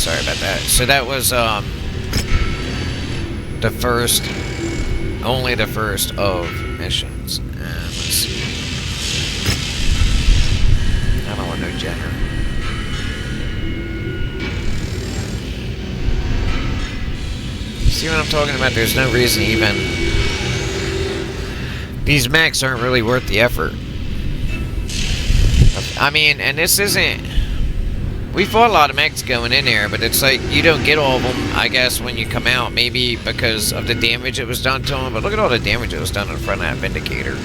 sorry about that. So that was the first, only the first of missions. And let's see. I don't want no Jenner. See what I'm talking about? There's no reason even. These mechs aren't really worth the effort. I mean, and this isn't. We fought a lot of mechs going in there, but it's like you don't get all of them, I guess, when you come out. Maybe because of the damage that was done to them. But look at all the damage that was done in front of that Vindicator.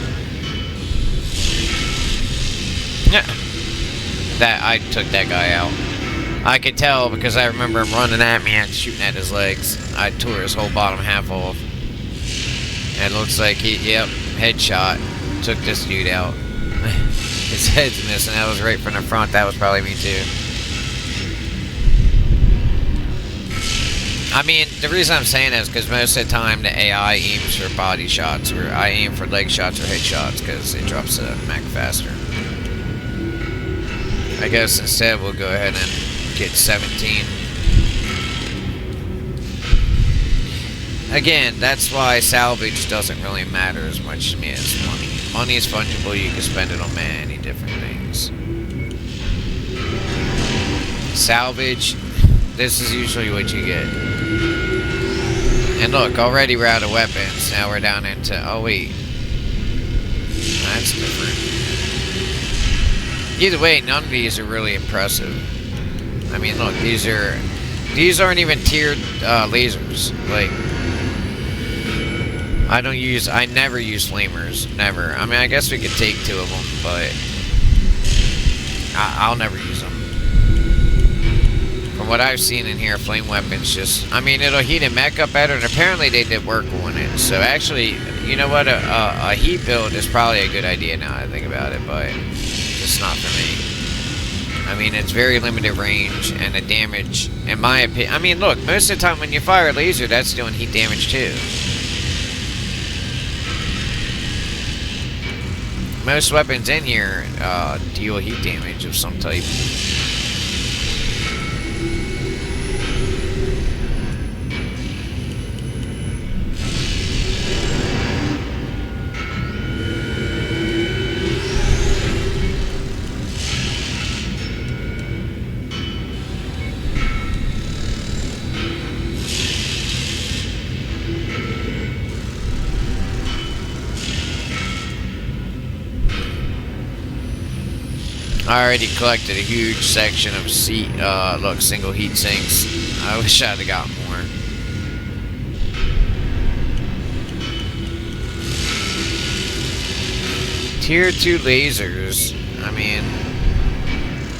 Yeah. That I took that guy out. I could tell because I remember him running at me and shooting at his legs. I tore his whole bottom half off. And it looks like he, yep, headshot. Took this dude out. His head's missing. That was right from the front. That was probably me too. I mean, the reason I'm saying that is because most of the time the AI aims for body shots, or I aim for leg shots or head shots because it drops the mech faster. I guess instead we'll go ahead and get 17. Again, that's why salvage doesn't really matter as much to me as money. Money is fungible, you can spend it on many different things. Salvage, this is usually what you get. And look, already we're out of weapons. Now we're down into, oh wait. That's different. Either way, none of these are really impressive. I mean, look, these aren't even tiered lasers. Like, I never use flamers, never. I mean, I guess we could take 2 of them, but I'll never use them. From what I've seen in here, flame weapons just, I mean, it'll heat a mech up better, and apparently they did work on it. So actually, you know what, a heat build is probably a good idea now that I think about it, but it's not for me. I mean, it's very limited range, and the damage, in my opinion, I mean, look, most of the time when you fire a laser, that's doing heat damage too. Most weapons in here deal heat damage of some type. I already collected a huge section of single heat sinks. I wish I'd have got more. Tier 2 lasers, I mean,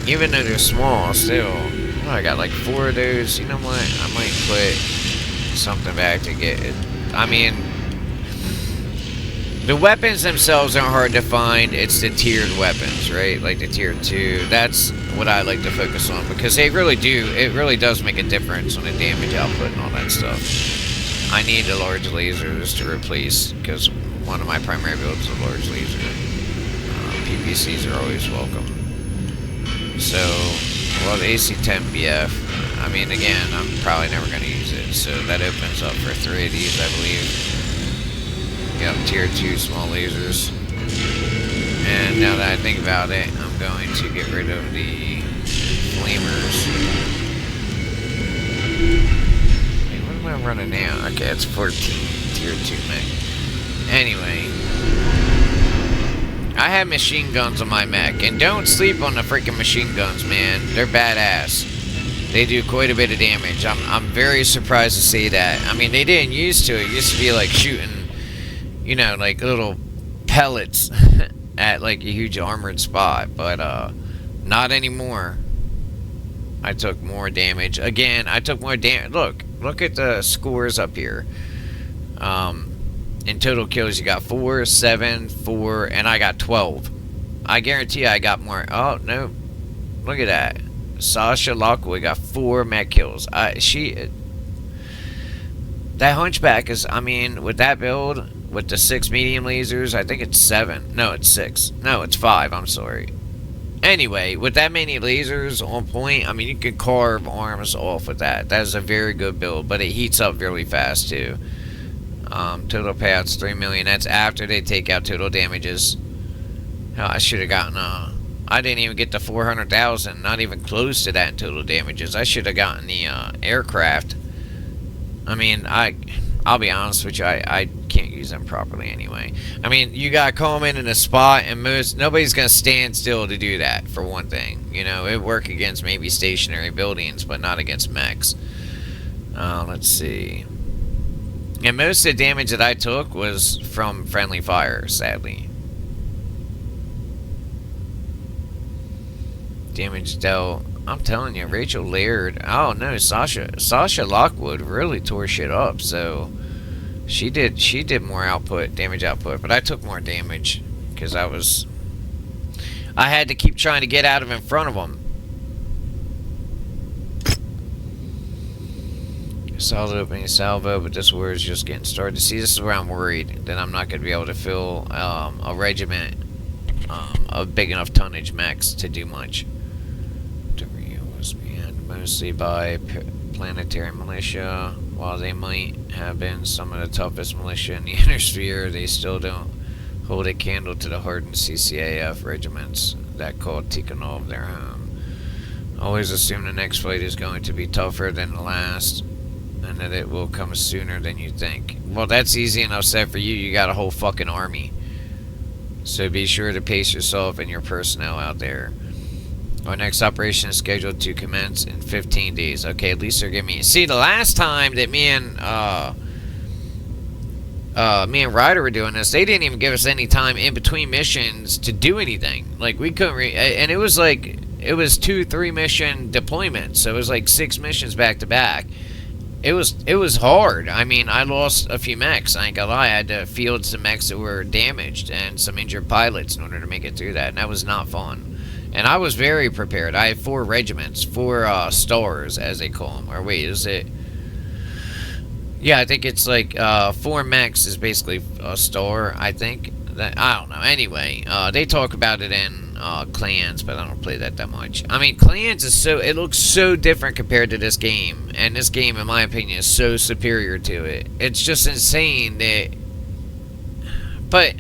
even though they're small, still, oh, I got like 4 of those. You know what? I might put something back to get it. I mean, the weapons themselves aren't hard to find. It's the tiered weapons, right? Like the tier 2. That's what I like to focus on because they really do. It really does make a difference on the damage output and all that stuff. I need the large lasers to replace because one of my primary builds is a large laser. PPCs are always welcome. So, well, the AC-10 BF. I mean, again, I'm probably never going to use it. So that opens up for 3 of these, I believe. Yep, tier 2 small lasers. And now that I think about it, I'm going to get rid of the flamers. Wait, what am I running now? Okay, it's 14 tier 2 mech. Anyway, I have machine guns on my mech, and don't sleep on the freaking machine guns, man. They're badass. They do quite a bit of damage. I'm very surprised to see that. I mean, they didn't used to. It used to be like shooting, you know, like little pellets at like a huge armored spot, but not anymore. I took more damage. Again, I took more damage. Look at the scores up here. In total kills, you got 4, 7, 4, and I got 12. I guarantee I got more. Oh, no. Look at that. Sasha Lockwood got 4 mech kills. That Hunchback is, I mean, with that build, with the 6 medium lasers, I think it's 7. No, it's 6. No, it's 5. I'm sorry. Anyway, with that many lasers on point, I mean, you can carve arms off with that. That is a very good build, but it heats up really fast, too. Total payouts 3 million. That's after they take out total damages. Hell, I should have gotten, I didn't even get the 400,000. Not even close to that in total damages. I should have gotten the, aircraft. I mean, I'll be honest with you, I can't use them properly anyway. I mean, you gotta call them in a spot, and nobody's gonna stand still to do that, for one thing. You know, it work against maybe stationary buildings, but not against mechs. Let's see. And most of the damage that I took was from friendly fire, sadly. Damage dealt. I'm telling you, Rachel Laird. Oh no, Sasha Lockwood really tore shit up. So she did more damage output, but I took more damage because I had to keep trying to get out of in front of them. Solid opening salvo, but this war is just getting started. See, this is where I'm worried that I'm not going to be able to fill a regiment of big enough tonnage mechs to do much. Mostly by planetary militia. While they might have been some of the toughest militia in the inner sphere, they still don't hold a candle to the hardened CCAF regiments that call Tikhonov their home. Always assume the next fight is going to be tougher than the last, and that it will come sooner than you think. Well, that's easy enough said for you. You got a whole fucking army. So be sure to pace yourself and your personnel out there. Our next operation is scheduled to commence in 15 days. Okay, at least they're giving me... See, the last time that me and Ryder were doing this, they didn't even give us any time in between missions to do anything. Like, we couldn't... and it was like... It was 2-3 mission deployments. So it was like 6 missions back to back. It was hard. I mean, I lost a few mechs. I ain't gonna lie. I had to field some mechs that were damaged and some injured pilots in order to make it through that. And that was not fun. And I was very prepared. I had 4 regiments, 4 stars, as they call them. Or wait, is it? Yeah, I think it's like 4 mechs is basically a star, I think. I don't know. Anyway, they talk about it in Clans, but I don't play that much. I mean, Clans is it looks so different compared to this game. And this game, in my opinion, is so superior to it. It's just insane that... But...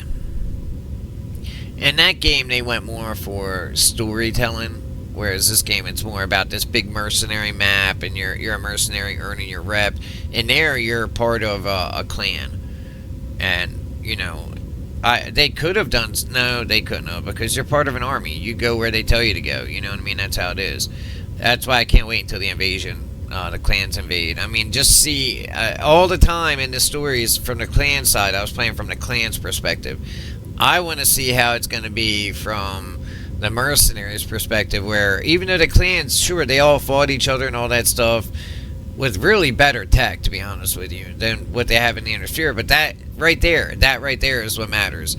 In that game, they went more for storytelling, whereas this game, it's more about this big mercenary map, and you're a mercenary earning your rep. And there, you're part of a clan. And, you know, they could have done... No, they couldn't have, because you're part of an army. You go where they tell you to go, you know what I mean? That's how it is. That's why I can't wait until the invasion. The clans invade. I mean, just see... all the time in the stories from the clan side, I was playing from the clan's perspective. I want to see how it's going to be from the mercenaries' perspective, where even though the clans, sure, they all fought each other and all that stuff with really better tech, to be honest with you, than what they have in the inner sphere. But that right there is what matters.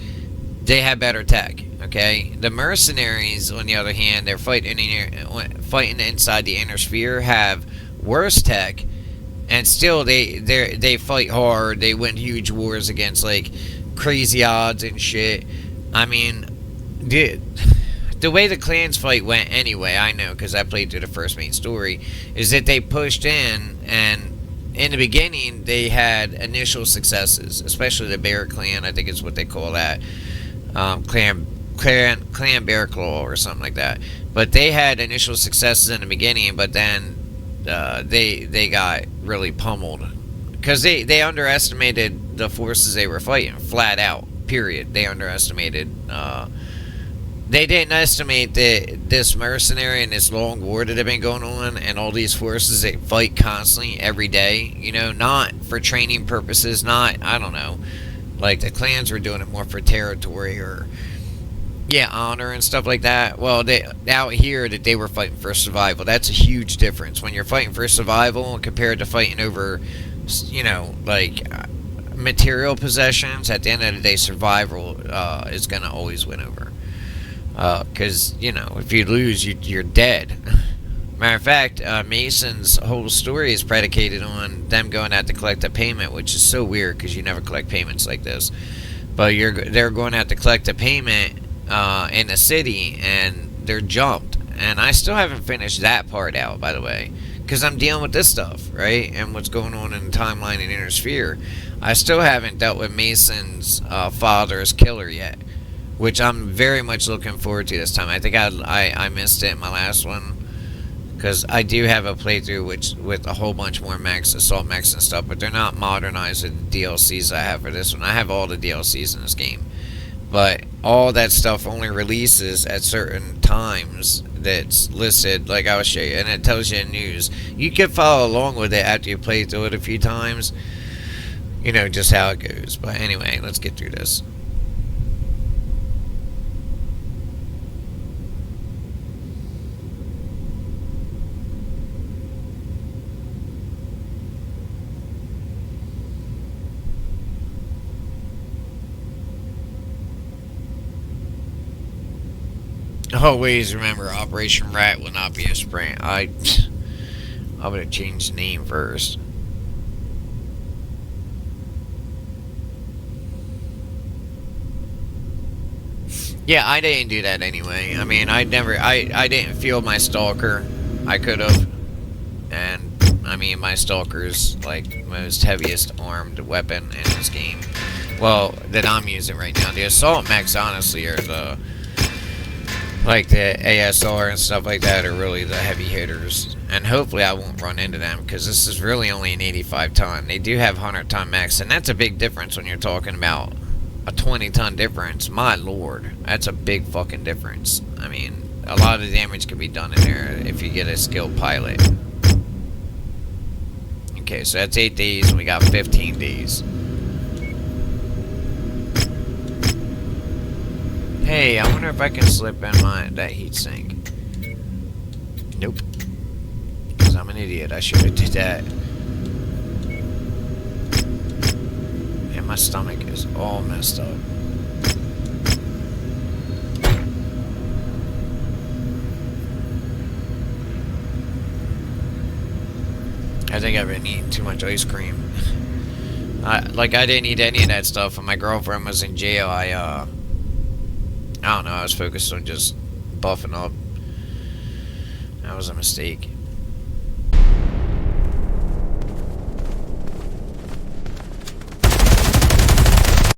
They have better tech, okay? The mercenaries, on the other hand, they're fighting inside the inner sphere, have worse tech, and still they fight hard. They win huge wars against, like, crazy odds and shit. I mean, the way the clans fight went anyway, I know because I played through the first main story, is that they pushed in, and in the beginning they had initial successes, especially the Bear Clan, I think is what they call that, Clan Bear Claw or something like that. But they had initial successes in the beginning, but then they got really pummeled. Because they underestimated the forces they were fighting, flat out, period. They underestimated, they didn't estimate that this mercenary and this long war that had been going on, and all these forces that fight constantly, every day, you know, not for training purposes, not, I don't know, like the clans were doing it more for territory or, yeah, honor and stuff like that. Well, out here that they were fighting for survival, that's a huge difference. When you're fighting for survival compared to fighting over... you know, like material possessions, at the end of the day, survival is going to always win over. Because, you know, if you lose, you're dead. Matter of fact, Mason's whole story is predicated on them going out to collect a payment, which is so weird because you never collect payments like this. But they're going out to collect a payment in the city, and they're jumped. And I still haven't finished that part out, by the way. Because I'm dealing with this stuff, right? And what's going on in the timeline in Inner Sphere. I still haven't dealt with Mason's father's killer yet. Which I'm very much looking forward to this time. I think I missed it in my last one. Because I do have a playthrough with a whole bunch more mechs, assault mechs and stuff. But they're not modernized with the DLCs I have for this one. I have all the DLCs in this game. But all that stuff only releases at certain times that's listed, like I will show you. And it tells you in news. You can follow along with it after you play through it a few times. You know, just how it goes. But anyway, let's get through this. Always remember, Operation Rat will not be a sprint. I would have changed the name first. Yeah, I didn't do that anyway. I mean, I didn't field my stalker. I could have. And, I mean, my stalker's, like, most heaviest armed weapon in this game. Well, that I'm using right now. The assault mechs, honestly, are the... like the ASR and stuff like that are really the heavy hitters. And hopefully I won't run into them, because this is really only an 85 ton. They do have 100 ton mechs, and that's a big difference when you're talking about a 20 ton difference. My lord, that's a big fucking difference. I mean, a lot of the damage can be done in there if you get a skilled pilot. Okay, so that's 8 days, and we got 15 days. Hey, I wonder if I can slip in that heatsink. Nope. Because I'm an idiot. I should have did that. And my stomach is all messed up. I think I've been eating too much ice cream. I didn't eat any of that stuff when my girlfriend was in jail. I don't know, I was focused on just buffing up. That was a mistake.